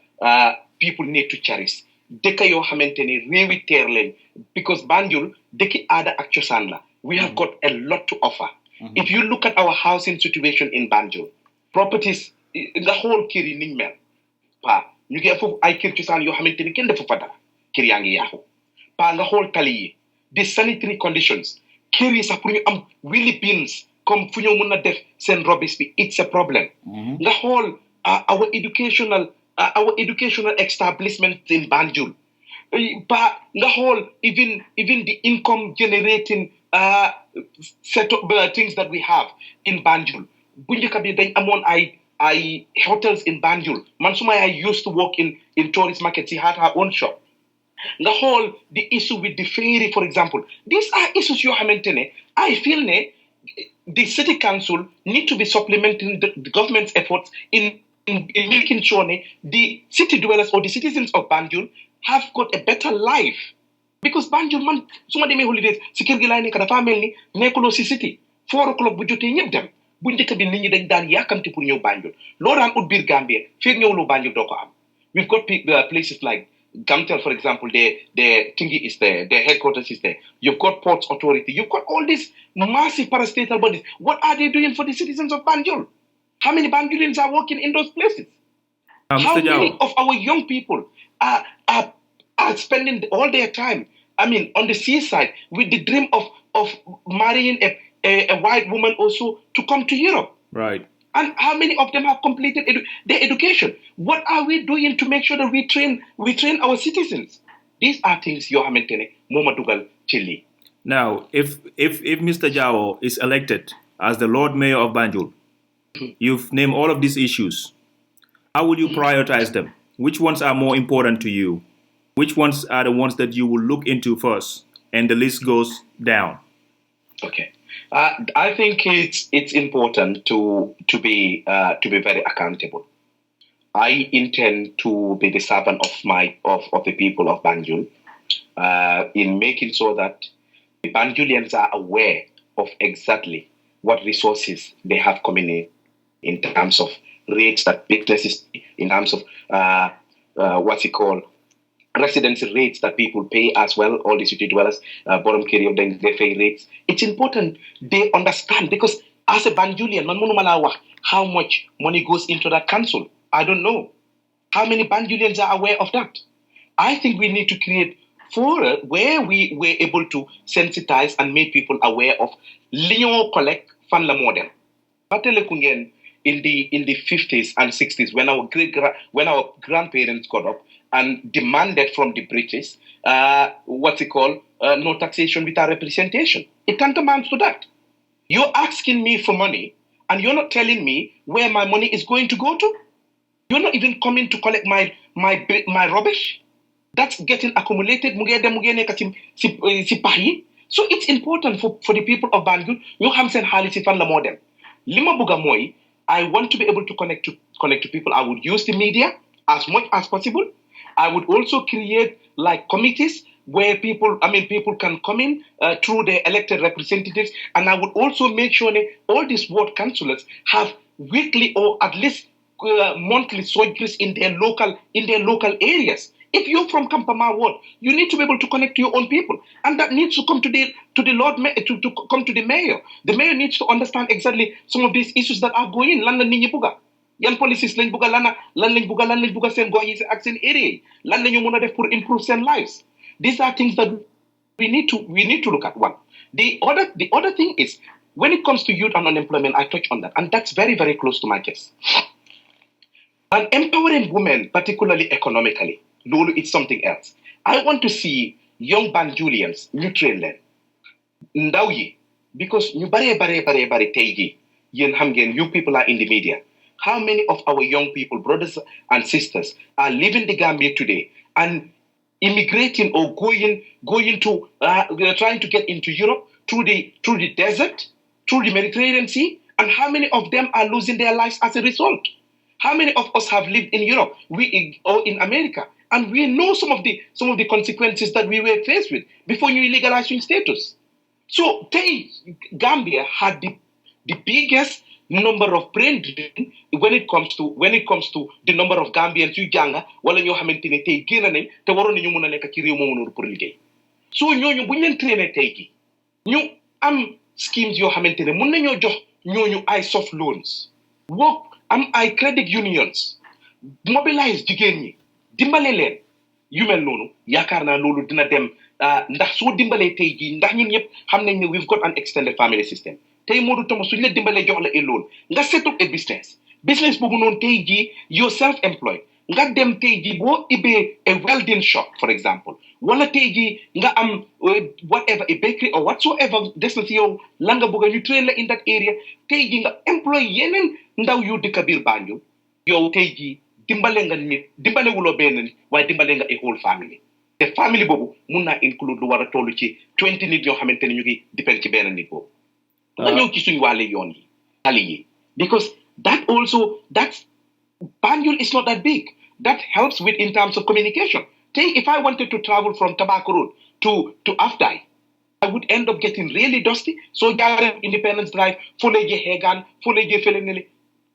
people need to cherish. Dëkk yoo xamante ni réewi teer leen, because Banjul dëkki aada ak cosaan la. We have got a lot to offer. Mm-hmm. If you look at our housing situation in Banjul, properties, nga xool kër yi niñ mel, Pa ñu ngi foofu ay kër cosaan yoo xamante ni kenn defu fa dara, kër yaa ngi yaaxu. Pa nga xool tali yi, the sanitary conditions, kër yi sax pour ñu am wheelie bins comme fu ñu mën a def seen rubbish bi, it's a problem. Mm-hmm. Nga xool our educational establishments in Banjul. But the whole, even the income generating set up things that we have in Banjul. I hotels in Banjul. Mansuma, I used to work in tourist markets. He had her own shop. The whole, the issue with the ferry, for example. These are issues you have maintained. I feel the city council need to be supplementing the government's efforts in making sure the city dwellers or the citizens of Banjul have got a better life. Because Banjul, man, suma demee holidays, si kër gi laay nekk dafa mel ni nekkuloo si city. 4 o'clock bu jotee ñëpp dem. Bu njëkk bi nit ñi dañ daan yàkkamti pour ñëw Banjul. Loo daan ut biir Gambia, feeg ñëwuloo Banjul doo ko am. We've got places like Gamtel, for example, the Tingi is there, their headquarters is there. You've got Ports Authority. You've got all these massive parastatal bodies. What are they doing for the citizens of Banjul? How many Banjulians are working in those places? How many of our young people are spending all their time, on the seaside with the dream of marrying a white woman also to come to Europe? Right. And how many of them have completed their education? What are we doing to make sure that we train our citizens? These are things you have maintained. Momadugal Chile. Now, if Mr. Jawo is elected as the Lord Mayor of Banjul, you've named all of these issues. How will you prioritize them? Which ones are more important to you? Which ones are the ones that you will look into first? And the list goes down. Okay. I think it's important to be very accountable. I intend to be the servant of the people of Banjul in making sure that the Banjulians are aware of exactly what resources they have coming in terms of rates that businesses, in terms of residency rates that people pay as well, all the city dwellers, bottom carry of them, they pay rates. It's important they understand, because as a Banjulian, how much money goes into that council. I don't know. How many Banjulians are aware of that? I think we need to create fora where we were able to sensitize and make people aware of Lyon collect fan la model. In the 50s and 60s, when our grandparents got up and demanded from the British no taxation without representation. It tantamount to that. You're asking me for money and you're not telling me where my money is going to go to. You're not even coming to collect my rubbish. That's getting accumulated. So it's important for the people of Banjul. You have seen Halisi fan la model. Lima buga moy, I want to be able to connect to people. I would use the media as much as possible. I would also create like committees where people can come in through their elected representatives. And I would also make sure that all these ward councillors have weekly or at least monthly surgeries in their local areas. If you're from Kampama ward, you need to be able to connect to your own people, and that needs to come to the to come to the mayor. The mayor needs to understand exactly some of these issues that are going. Lan la nit ñi buga yan policies lañ buga lan lañ buga seen gox yi ak seen area yi lan la ñu mën a def pour improve seen lives. These are things that we need to look at. One, the other thing is when it comes to youth and unemployment. I touch on that, and that's very, very close to my case. And empowering women, particularly economically, Lulu, it's something else. I want to see young Banjulians ñu train leen ndaw yi, because ñu bare tey jii yéen xam ngeen, you people are in the media. How many of our young people, brothers and sisters, are leaving the Gambia today and immigrating or going to trying to get into Europe through the desert, through the Mediterranean Sea, and how many of them are losing their lives as a result? How many of us have lived in Europe or in America, and we know some of the consequences that we were faced with before you legalized your status? So Gambia had the biggest number of brain drain when it comes to the number of Gambians yu jànga wala ñoo xamante ne tey génn nañ te waroon nañu mën a nekk ci réew moomu noonu pour liggéey. So ñooñu bu ñu leen traîner tey gi ñu am schemes yoo xamante ne mën nañoo jox ñooñu ay soft loans, work am ay credit unions, mobilize jigéen ñi dimbale leen yu mel noonu. Yaakaar naa loolu dina dem ndax soo dimbalee tey jii ndax ñun ñëpp xam nañ ne we've got an extended family system. Tey Modou Thomas suñu la dimbalee jox la loan nga set up a business boobu noonu tey jii you're self-employed nga dem tey jii boo ibbee a welding shop for example, wala tey jii nga am whatever a bakery or whatsoever des na si yow la nga bëgg ñu train la in that area, tey jii nga employ yeneen ndaw yu dëkk biir Banjul, yow tey jii dimbale nga nit, dimbale wuloo benn nit waaye dimbale nga a whole family. te family boobu mun naa include lu war a toll ci 20 nit yoo xamante ne ñu ngi depend ci benn nit boobu. nga ñëw ci suñu wàllu yoon yi tali yi, because that's Banjul is not that big. That helps with in terms of communication. If I wanted to travel from Tobacco Road to Afdai, I would end up getting really dusty. So Independence Drive, Fuleje Hegan, Fuleje Felenele,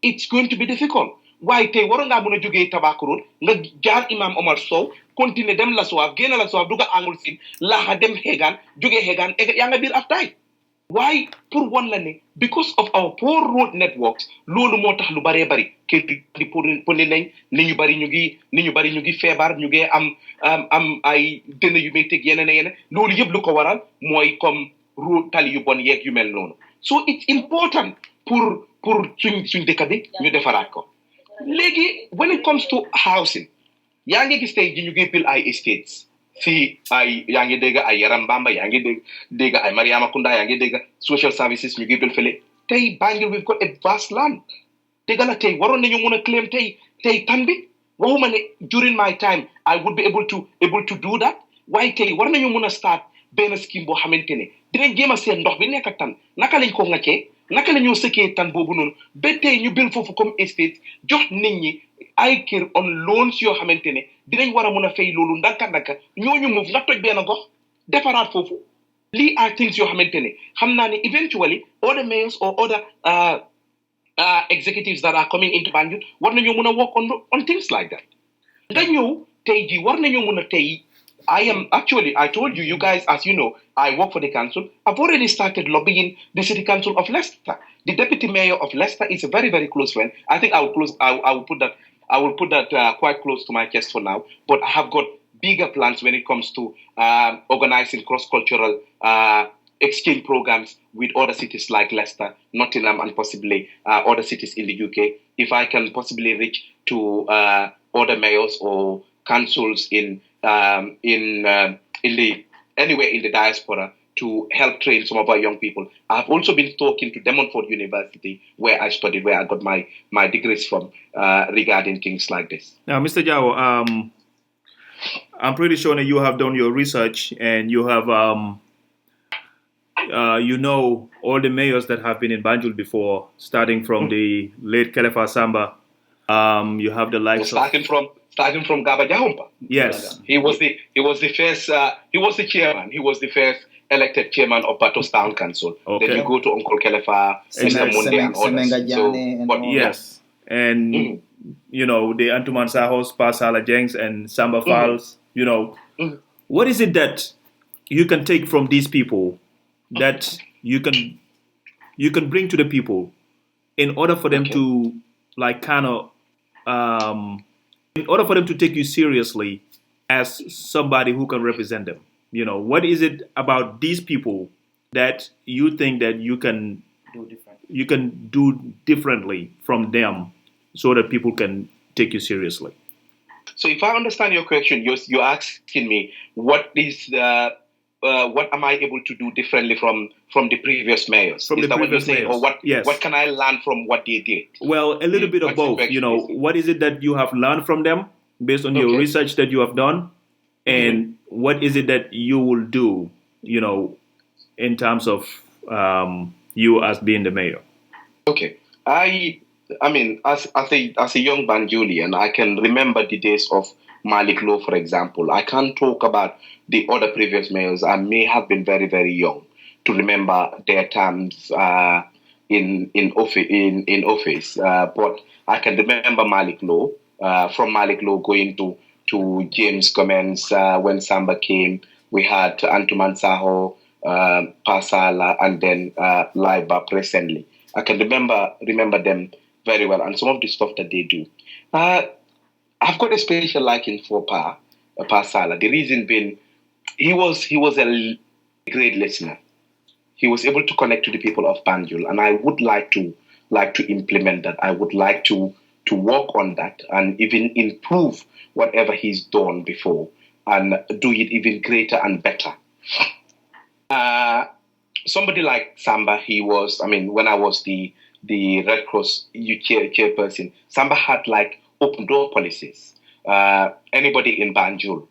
it's going to be difficult. Why tey waroon ngaa mën a jógee Tobacco Road nga jaar Imam Omar Sow continuer dem La Soif génn La Soif dugg Angle Sine laaxa dem Hegan jógee Hegan yaa nga biir Afdai. Why? Pour one lane, because of our poor road networks, loolu moo tax lu baree bari kër di pour nañ ni ñu bari ñu ngi feebar ñu ngi am ay dënn yu may teg yeneen loolu yëpp lu ko waral mooy comme road tali yu bon yeeg yu mel noonu. So it's important pour suñ dëkk bi ñu defaraat ko. Léegi when it comes to housing, yaa ngi gis tey ji ñu ngi build ay estates. Fii ay yaa ngi dégg ay Yaram Bamba yaa ngi dégg ay Mariama Kunda yaa ngi dégg social services ñu ngi bil fële tey Banjul we've got a vast land. Dégg la tey waroon nañu mën a claim tey tan bi waxuma ne during my time I would be able to do that, waaye tey war nañu mën a start benn scheme boo xamante ne dinañ jéem a seet ndox bi nekk tan naka lañ ko ŋàccee naka la ñoo sëkkee tan boobu noonu ba tey ñu bil foofu comme estate jox nit ñi ay kër on loans yoo xamante ne dinañ war a mën a fay loolu ndànka ñooñu move nga toj benn gox defaraat foofu. Lii are things yoo xamante ne xam naa ne eventually other mayors or other executives that are coming into Banjul war nañoo mën a work on things like that. Nga ñëw tey jii war nañoo mën a tey I told you guys, as you know, I work for the council. I've already started lobbying the city council of Leicester. The deputy mayor of Leicester is a very, very close friend. I think I will put that quite close to my chest for now. But I have got bigger plans when it comes to organizing cross-cultural exchange programs with other cities like Leicester, Nottingham, and possibly other cities in the UK. If I can possibly reach to other mayors or councils in the anywhere in the diaspora to help train some of our young people. I've also been talking to Demonford University, where I studied, where I got my degrees from, regarding things like this. Now, Mr. Jawo, I'm pretty sure that you have done your research and you have, you know, all the mayors that have been in Banjul before, starting from the late Khalifa Samba. You have the likes starting starting from Gaba Jahumpa. Yes. He was the first. He was the chairman. He was the first elected chairman of Batos Town Council. Okay. Then you go to Uncle Kelefa, Mr. Munde, and others. Yes, and you know the Antuman Sahos, Pasala Jengs, and Samba Falls. You know, what is it that you can take from these people that you can bring to the people in order for them to like kind of in order for them to take you seriously as somebody who can represent them? You know, what is it about these people that you think that you can do differently from them so that people can take you seriously? So if I understand your question, you're asking me what am I able to do differently from the previous mayors? From is the that previous what you're saying? mayors. Or what can I learn from what they did? Well, a little bit of both. You know, what is it that you have learned from them based on your research that you have done? And what is it that you will do, you know, in terms of you as being the mayor? Okay. I mean, as a young Banjulian, I can remember the days of Malik Law, for example. I can't talk about the other previous mayors. I may have been very, very young to remember their times in office. But I can remember Malik Law. From Malik Law going to James Cummins when Samba came. We had Antuman Saho, Pasala, and then Laiba presently. I can remember them very well, and some of the stuff that they do. I've got a special liking for Pasala. The reason being, he was a great listener. He was able to connect to the people of Banjul, and I would like to implement that. I would like to work on that and even improve whatever he's done before and do it even greater and better. Somebody like Samba, when I was the Red Cross chairperson, Samba had like open door policies. Anybody in Banjul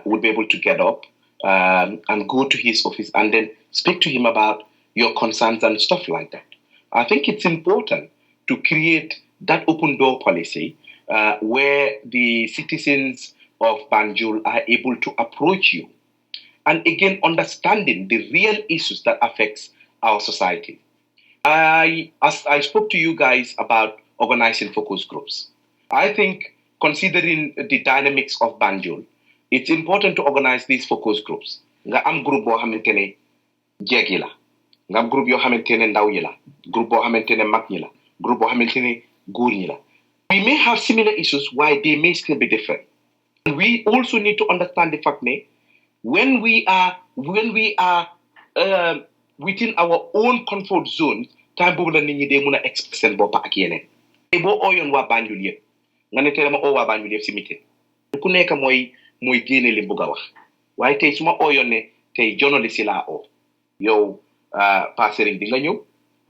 would be able to get up and go to his office and then speak to him about your concerns and stuff like that. I think it's important to create that open door policy where the citizens of Banjul are able to approach you and again understanding the real issues that affects our society. I spoke to you guys about organizing focus groups. I think considering the dynamics of Banjul, it's important to organize these focus groups. Nga am group bo xamantene jegi la, nga am group yo xamantene ndaw yi la, group bo xamantene mag ñi la, group bo xamantene góor ñi la. We may have similar issues, why they may still be different. And we also need to understand the fact that when we are within our own comfort zone, time bobu la nit ñi dé mëna express sen bop ak yeneen. Té bo oyon wa Banjul yépp, nga né té dama o wa Banjul yépp ci meeting. Ku nekk moy génné li bëgg wax. Waaye tey suma oyon né tey journaliste la o. Yow pasering di nga ñëw,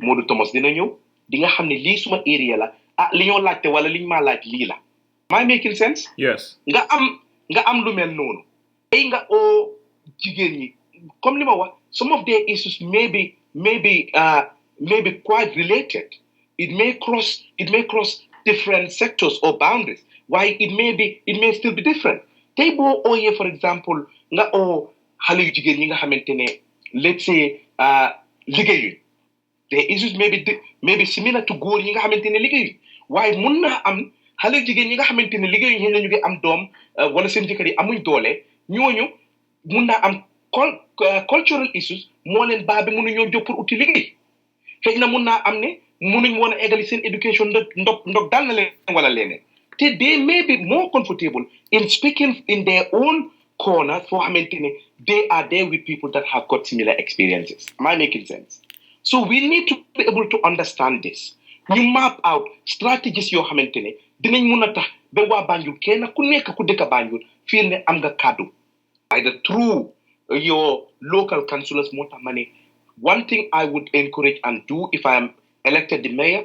Modou Thomas dina ñëw, di nga xamné li suma area la, li ñoo laajte wala liñ ma laaj li la. Am I making sense? Yes. Nga am lu mel nonu. Tay nga o jigéen ñi comme li ma wax, some of their issues may be quite related. It may cross different sectors or boundaries. Why it may still be different. Tay bo oye, for example, nga o xale yu jigéen ñi nga xamantene, let's say liggéeyuñ. Their issues may be similar to góor ñi nga xamantene liggéeyuñ. Waaye mun na am xale yu jigéen ñi nga xamantene liggéeyuñ ñi ñu ngi am doom wala seen jëkkër yi amuñ doole, ñooñu mun na am cultural issues moo leen baa bi mënuñoo jóg pour uti liggéey. Xëy na mun naa am ne mënuñ woon a eggali seen education ndok dal na leen wala leneen. Te they may be more comfortable in speaking in their own corner foo xamante ne they are there with people that have got similar experiences. Am I making sense? So we need to be able to understand this. You map out strategies yoo xamante ne dinañ mun a tax ba waa Banjul kenn ku nekk ku dëkk Banjul feel ne am nga kàddu. Either through your local councillors, one thing I would encourage and do if I am elected the mayor,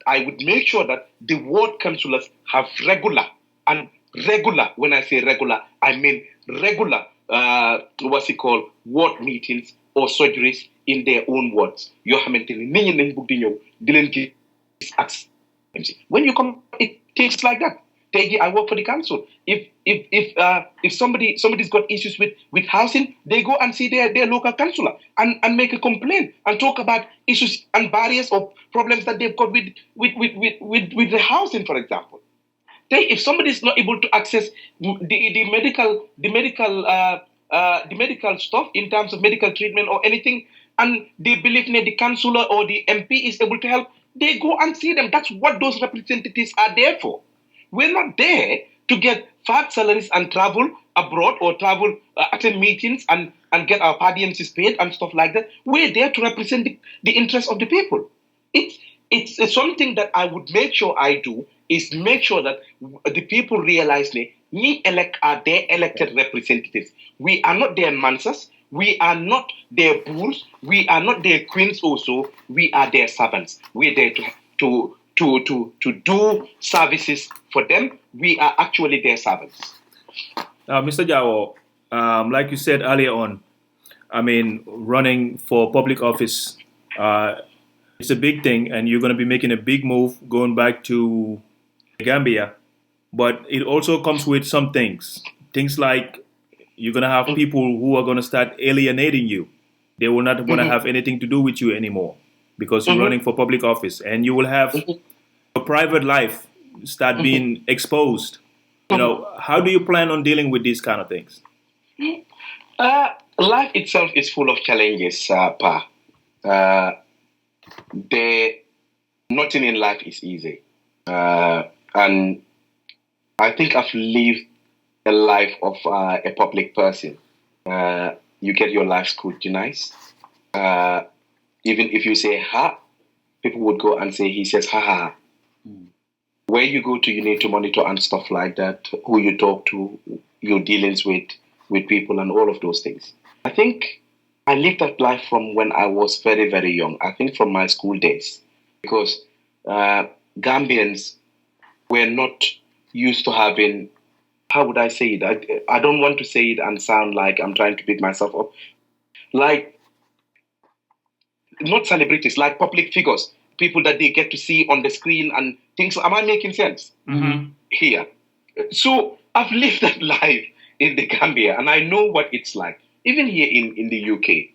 I would make sure that the ward councillors have regular, when I say regular, I mean regular, ward meetings or surgeries in their own wards. When you come, it takes like that. I work for the council. If somebody's got issues with housing, they go and see their local councillor and make a complaint and talk about issues and barriers or problems that they've got with the housing, for example. If somebody is not able to access the medical stuff in terms of medical treatment or anything, and they believe that the councillor or the MP is able to help, they go and see them. That's what those representatives are there for. We're not there to get fat salaries and travel abroad or travel attend meetings and get our audiences paid and stuff like that. We're there to represent the interests of the people. It's something that I would make sure I do, is make sure that the people realize we are their elected representatives. We are not their mansas. We are not their bulls. We are not their queens also. We are their servants. We're there to do services for them. We are actually their servants. Mr. Jawo, like you said earlier on, I mean, running for public office, it's a big thing, and you're going to be making a big move going back to Gambia. But it also comes with some things. Things like you're going to have people who are going to start alienating you. They will not want to have anything to do with you anymore because you're running for public office. And you will have your private life start being exposed. How do you plan on dealing with these kind of things? Life itself is full of challenges, Pa. Nothing in life is easy. And I think I've lived a life of a public person. You get your life scrutinized. Even if you say ha, people would go and say he says ha ha ha. Where you go to, you need to monitor and stuff like that. Who you talk to, your dealings with people and all of those things. I think I lived that life from when I was very, very young. I think from my school days. Because Gambians were not used to having, how would I say it? I don't want to say it and sound like I'm trying to beat myself up. Like, not celebrities, like public figures, people that they get to see on the screen and things. Am I making sense? Here? So I've lived that life in the Gambia, and I know what it's like. Even here in the UK,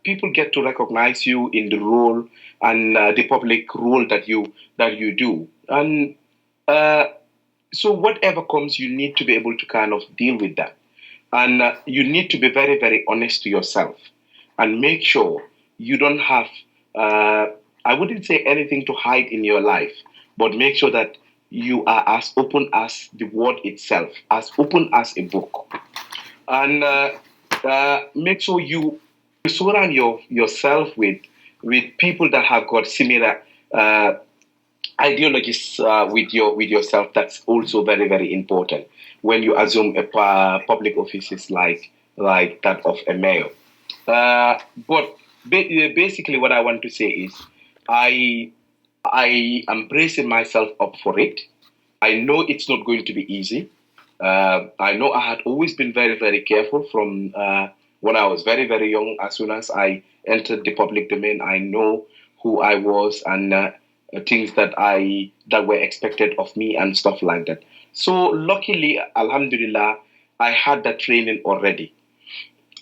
people get to recognize you in the role and the public role that you do. And so whatever comes, you need to be able to kind of deal with that. And you need to be very, very honest to yourself and make sure you don't have, I wouldn't say anything to hide in your life, but make sure that you are as open as the word itself, as open as a book. And make sure you surround yourself with people that have got similar ideologies with yourself. That's also very, very important when you assume a public offices like that of a mayor. But basically what I want to say is I am bracing myself up for it. I know it's not going to be easy. I know I had always been very, very careful from when I was very, very young. As soon as I entered the public domain, I know who I was and things that were expected of me and stuff like that. So luckily, Alhamdulillah, I had that training already.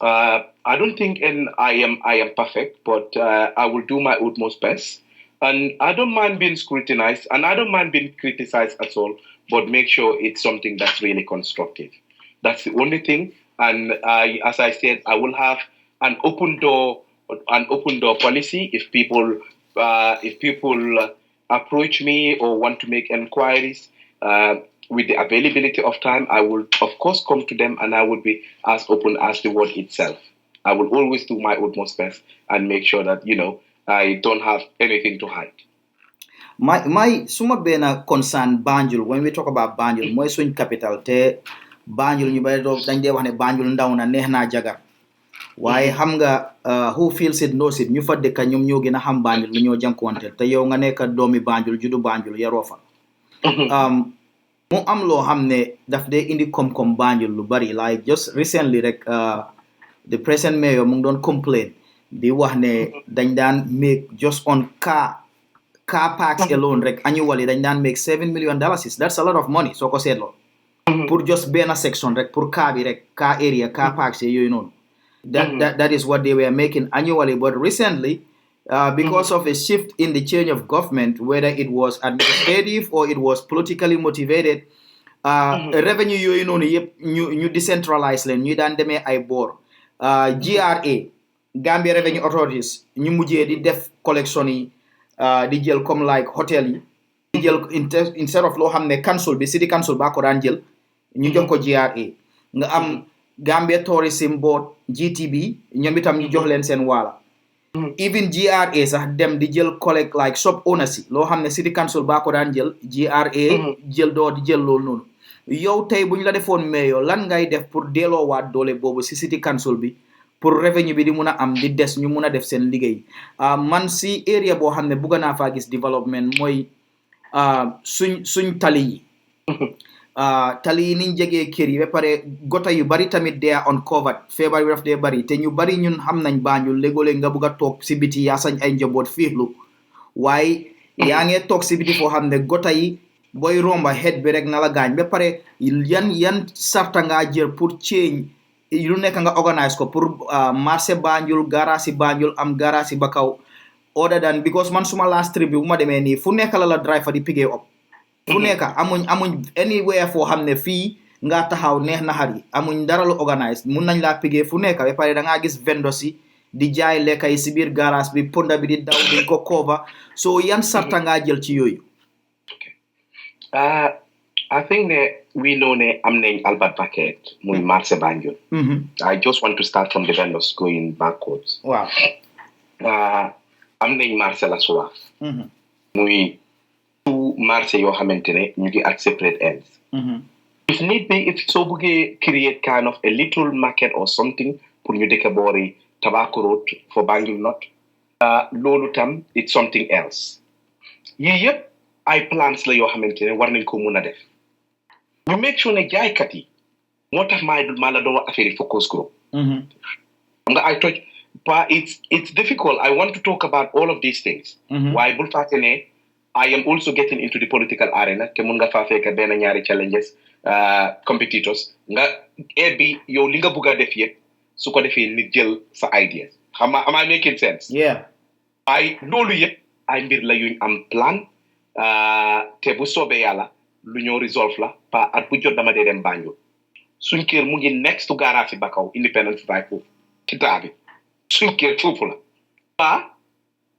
I don't think I am perfect, but I will do my utmost best. And I don't mind being scrutinized, and I don't mind being criticized at all, but make sure it's something that's really constructive. That's the only thing. And as I said, I will have an open door policy. If people approach me or want to make inquiries with the availability of time, I will of course come to them, and I will be as open as the word itself. I will always do my utmost best and make sure that I don't have anything to hide. My suma bena concern Banjul. When we talk about Banjul, moy suñ capital te Banjul ñu bari dañ dé wax né Banjul ndaw na neex na jagar. Waye xam nga who feels it knows it, ñu fa dëkk ñom ñoo gëna xam Banjul lu ñoo jankonté te yow nga nekk doomi Banjul juddu Banjul yaroo fa. Mu am loo xam ne daf dee indi kom Banjul lu bari, like just recently rek the present mayor mu ngi doon complain di wax ne dañ daan make just on car car parks alone rek annually dañ daan make $7 million. That's a lot of money soo ko seetloo. Pour just benn section rek pour car bi rek car area car parks yooyu noonu. That is what they were making annually. But recently, because of a shift in the change of government, whether it was administrative or it was politically motivated, revenue yooyu noonu yëpp ñu decentralize leen ñu daan demee ay boor. GRA Gambia Revenue Authorities ñu mujjee di def collection yi di jël comme like hotel yi di jël instead of loo xam ne council bi city council baa ko daan jël ñu jox ko GRA nga am Gambia Tourism Board GTB ñoom itam ñu jox leen seen waala even GRA sax dem di jël collect like shop owners yi loo xam ne city council baa ko daan jël GRA jël doo di jël loolu noonu yow tey bu ñu la defoon mayor lan ngay def pour delloowaat doole boobu si city council bi pour revenue bi di mun a am di des ñu mun a def seen liggéey man si area boo xam ne bugga naa faa gis développement mooy suñ tali yi tali yi niñ jegee kër yi ba pare gota yu bari tamit they are uncovered feebar bi daf dee bari te ñu bari ñun xam nañ Banjul léegoo-léeg nga bugg a toog si biti yaa sañ ay njaboot fiixlu waaye yaa ngee toog si biti foo xam ne gota yi booy romba head bi rek na la gaañ ba pare yan sarta ngaa jël pour change lu nekk nga organise ko pour marché Banjul garage Banjul am garage Bakaw other than because man suma last trip bi bu ma demee nii fu nekk la driver di pick up fu nekk amuñ anywhere foo xam ne fii nga taxaw neex na xar yi amuñ dara lu organise mun nañ laa pick fu nekk ba pare da ngaa gis vendors yi di jaay lekka yi si biir garage bi ponda bi di daw di ko cover so yan sarta ngaa jël ci yooyu. I think that we know that I'm named Albert Bucket, muy marché Banjul. I just want to start from the vendors going backwards. Wow. I'm named marché La Soif. Muy two marché yoo xamante ne ñu ngi at separate ends. If need be, if so bëggee create kind of a little market or something pour ñu dëkk boori Tobacco Road for Banjul North. Loolu tam it's something else. Yii yëpp ay plans la yoo xamante ne war nañ ko mun a def ñu make sure ne jaaykat yi moo tax maa la doon wax affaire yi focus group xam nga I touch but it's difficult I want to talk about all of these things waaye bul fàtte ne I am also getting into the political arena te mun nga faa fekk benn ñaari challenges competitors nga bi yow li nga bugg a def yëpp su ko defee nit jël sa ideas am I making sense ay loolu yëpp ay mbir la yuñ am plan te bu soobee yàlla lu ñoo resolve la pa at bu jot dama dee dem Banjul suñ kër mu ngi next to garage Bakaw Independence Drive foofu ci taa bi suñ kër foofu la pa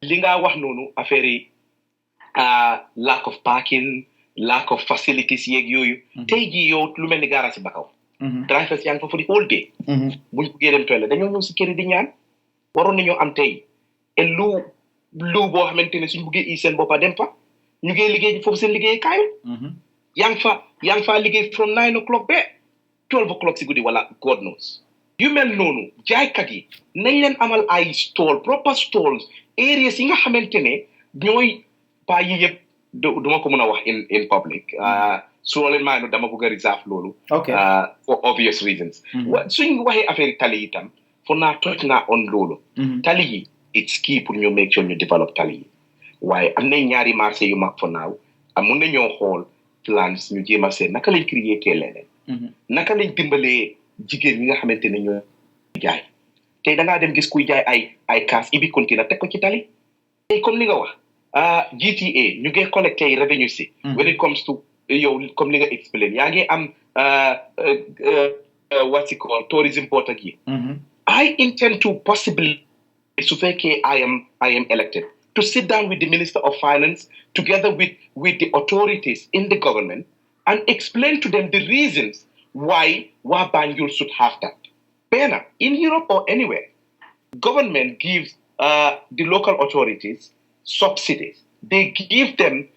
li nga wax noonu affaire yi lack of parking lack of facilities yeeg yooyu tey jii yow lu mel ni garage Bakaw drivers yaa ngi fa for the whole day buñ buggee dem toilet dañoo ñëw si kër yi di ñaan waroon nañoo am tey et lu boo xamante ne suñ buggee seen boppa dem fa ñu ngi liggéey foofu seen liggéey kaayul yaa ngi fa liggéey from 9 o'clock ba 12 o'clock si guddi wala God knows yu mel noonu jaaykat yi nañ leen amal ay proper stalls areas yi nga xamante ne ñooy pa yi yëpp duma ko mën a wax in public su leen maa dama bëgg a reserve loolu for obvious reasons suñ waxee affaire tali yi tam fo naa toj naa on loolu tali yi it's key pour ñu make sure ñu develop tali yi waaye am nañ ñaari marché yu mag for now amun nañoo xool plans ñu jéem a seet naka lañ créer leneen naka lañ dimbalee jigéen ñi nga xamante ne ñoo jaay tey da ngaa dem gis kuy jaay ay kaas ibi continue teg ko ci tali tey comme li nga wax GTA ñu ngi collecté revenue si when it comes to yow comme li nga explain yaa ngi am what's it called tourism board ak yi I intend to possibly su fekkee I am elected to sit down with the Minister of Finance together with the authorities in the government and explain to them the reasons why Banjul should have that. Bena, in Europe or anywhere, government gives the local authorities subsidies. They give them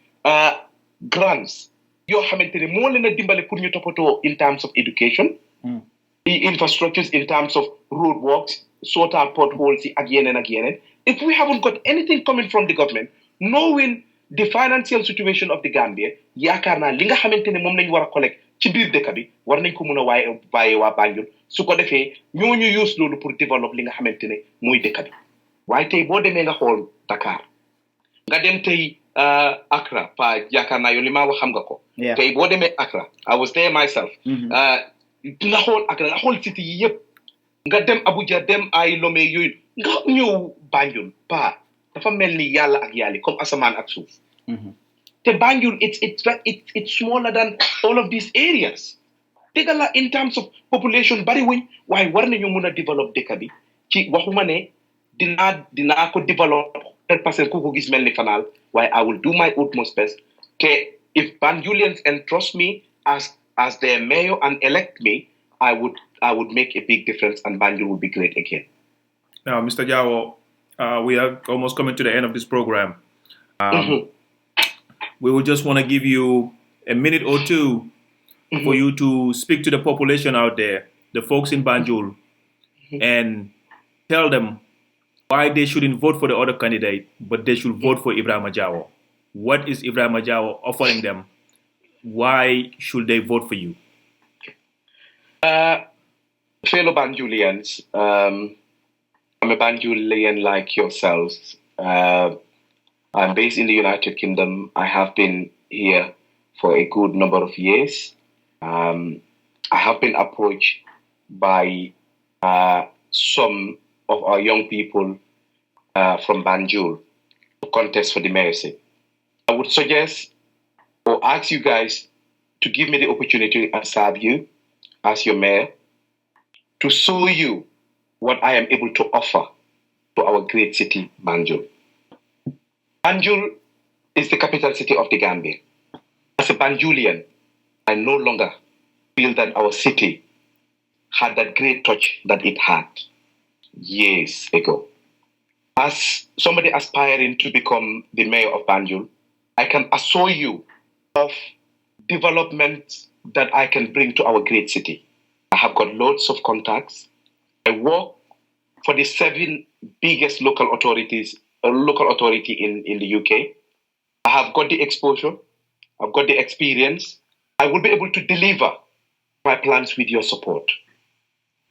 grants. Yoo xamante ne moo leen a dimbale pour ñu toppatoo in terms of education, infrastructures in terms of roadworks, sort out potholes ak yeneen. If we haven't got anything coming from the government, knowing the financial situation of the Gambia, yaakaar naa li nga xamante ne moom lañ war a collect ci biir dëkk bi war nañ ko mun a bàyyi waa Banjul su ko defee ñooñu use loolu pour développer li nga xamante ne muy dëkk bi waaye tey boo demee nga xool Dakar nga dem tey Accra pa yaakaar naa yow li ma wax xam nga ko. Yeah. tey boo demee Accra I was there myself. nga xool Accra nga xool city yi yëpp nga dem Abuja dem ay Lomé yooyu nga ñëw Banjul pa dafa mel ni yàlla ak yàlli comme asamaan ak suuf. te Banjul it's smaller than all of these areas. dëgg la in terms of population bari wuñ waaye war nañu mun a développer dëkk bi ci waxuma ne dinaa ko développer 100% ku ko gis mel ni Fanaal waaye I will do my utmost best te if Banjulians entrust me as their mayor and elect me I would make a big difference and Banjul will be great again. Now, Mr. Jawo, we are almost coming to the end of this program. We will just want to give you a minute or two for you to speak to the population out there, the folks in Banjul, and tell them why they shouldn't vote for the other candidate, but they should vote for Ebrima Jawo. What is Ebrima Jawo offering them? Why should they vote for you? Fellow Banjulians, I'm a Banjulian like yourselves. I'm based in the United Kingdom. I have been here for a good number of years. I have been approached by some of our young people from Banjul to contest for the mayorship. I would suggest or ask you guys to give me the opportunity to serve you as your mayor, to show you what I am able to offer to our great city, Banjul. Banjul is the capital city of the Gambia. As a Banjulian, I no longer feel that our city had that great touch that it had years ago. As somebody aspiring to become the mayor of Banjul, I can assure you of development that I can bring to our great city. I have got loads of contacts. I work for the 7 biggest local authority in the UK. I have got the exposure. I've got the experience. I will be able to deliver my plans with your support.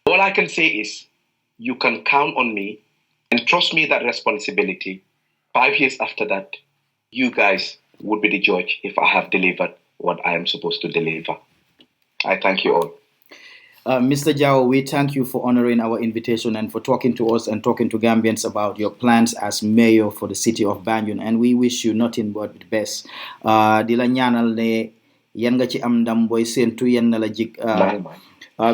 All I can say is you can count on me and trust me that responsibility. 5 years after that, you guys would be the judge if I have delivered what I am supposed to deliver. I thank you all. Mr. Jawo, we thank you for honoring our invitation and for talking to us and talking to Gambians about your plans as mayor for the city of Banjul. And we wish you nothing but the best. Di la ñaanal ne yan nga ci am ndam boy sentu yan na la jik.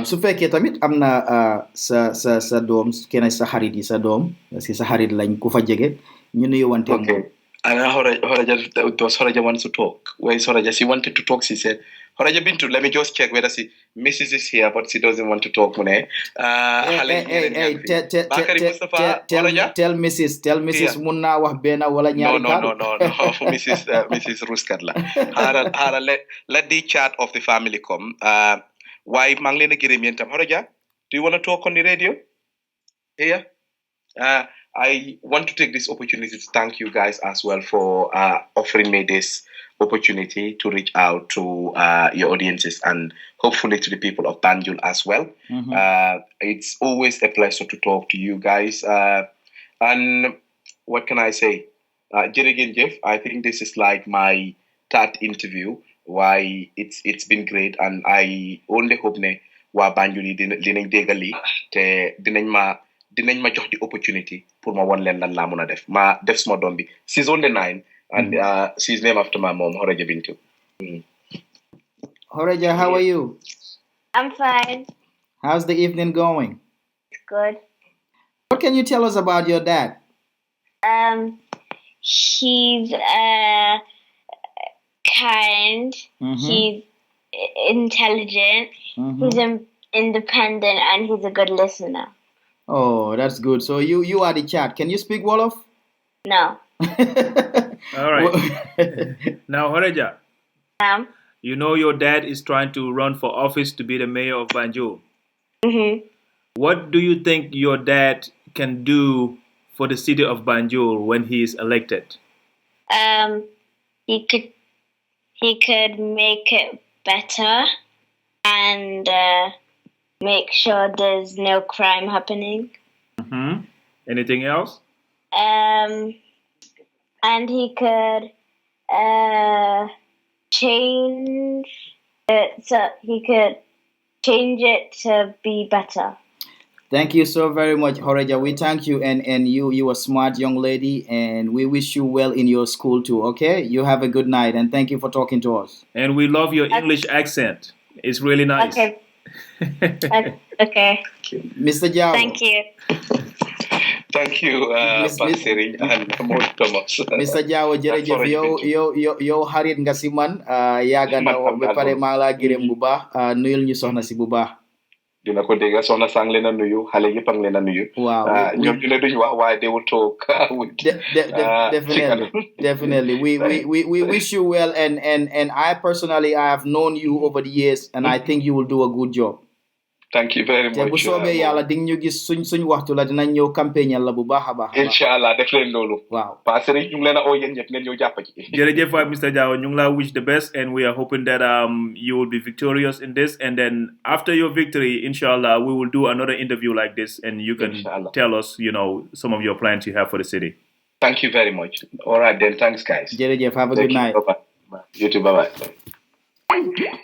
Su fekkee tamit am na sa doom kenn sa xarit yi sa doom si sa xarit lañ ku fa jege ñu nuyuwante moom. And Horaja wants to talk. Where is Horaja? She wanted to talk. She said, Horaja Bintu, let me just check whether Mrs. is here, but she doesn't want to talk. Tell Mrs. Munna wax bena wala ñaari No. Mrs. Ruskatla. Let the chat of the family come. Why Manglena Girimientam? Horaja, do you want to talk on the radio? Here? I want to take this opportunity to thank you guys as well for offering me this opportunity to reach out to your audiences and hopefully to the people of Banjul as well. It's always a pleasure to talk to you guys. And what can I say? Jerigen Jeff, I think this is like my 3rd interview. Why it's been great, and I only hope ne wa Banjul yi dinañ déggali te dinañ ma jox the opportunity pour ma won len lan la mëna def ma def suma dom bi. She's only 9 and she's named after my mom, Horaja Bintu. Horaja, how are you? I'm fine. How's the evening going? It's good. What can you tell us about your dad? He's kind. He's intelligent. He's independent, and he's a good listener. Oh, that's good. So you are the chat. Can you speak Wolof? No. All right. Now, Horaja, you know your dad is trying to run for office to be the mayor of Banjul. What do you think your dad can do for the city of Banjul when he is elected? He could make it better and make sure there's no crime happening. Anything else? And he could change it so he could change it to be better. Thank you so very much, Horeja. We thank you, and you a smart young lady, and we wish you well in your school too. Okay, you have a good night, and thank you for talking to us. And we love your English accent. It's really nice. Okay. Okay. Mr. Jawo. Thank you. Thank you, Pastor and Mo Thomas. Mr. Jawo, jërëjëf yow xarit nga si man yàgg na ba pare maa laa gërëm bu baax nuyul ñu soxna si bu baax. Dina ko dégg soxna sang leen a nuyu xale yëpp a ngi leen a nuyu. Waaw ñoom ñu ne duñu wax waaye they will talk. Definitely. We wish you well, and I personally I have known you over the years, and I think you will do a good job. Thank you very much. te bu soobee yàlla di ñu gis suñ waxtu la dinañ ñëw campagne la bu baax a baax. Inshallah def leen loolu. Waaw parce que ñu ngi leen a oo yéen ñëpp ngeen ñëw jàpp ci. Jërëjëf Mr. Jawo, ñu ngi la wish the best, and we are hoping that you will be victorious in this, and then after your victory, inshallah, we will do another interview like this, and you can tell us, some of your plans you have for the city. Thank you very much. All right then, thanks guys. Jërëjëf, have a good night. Bye-bye. You too, bye-bye.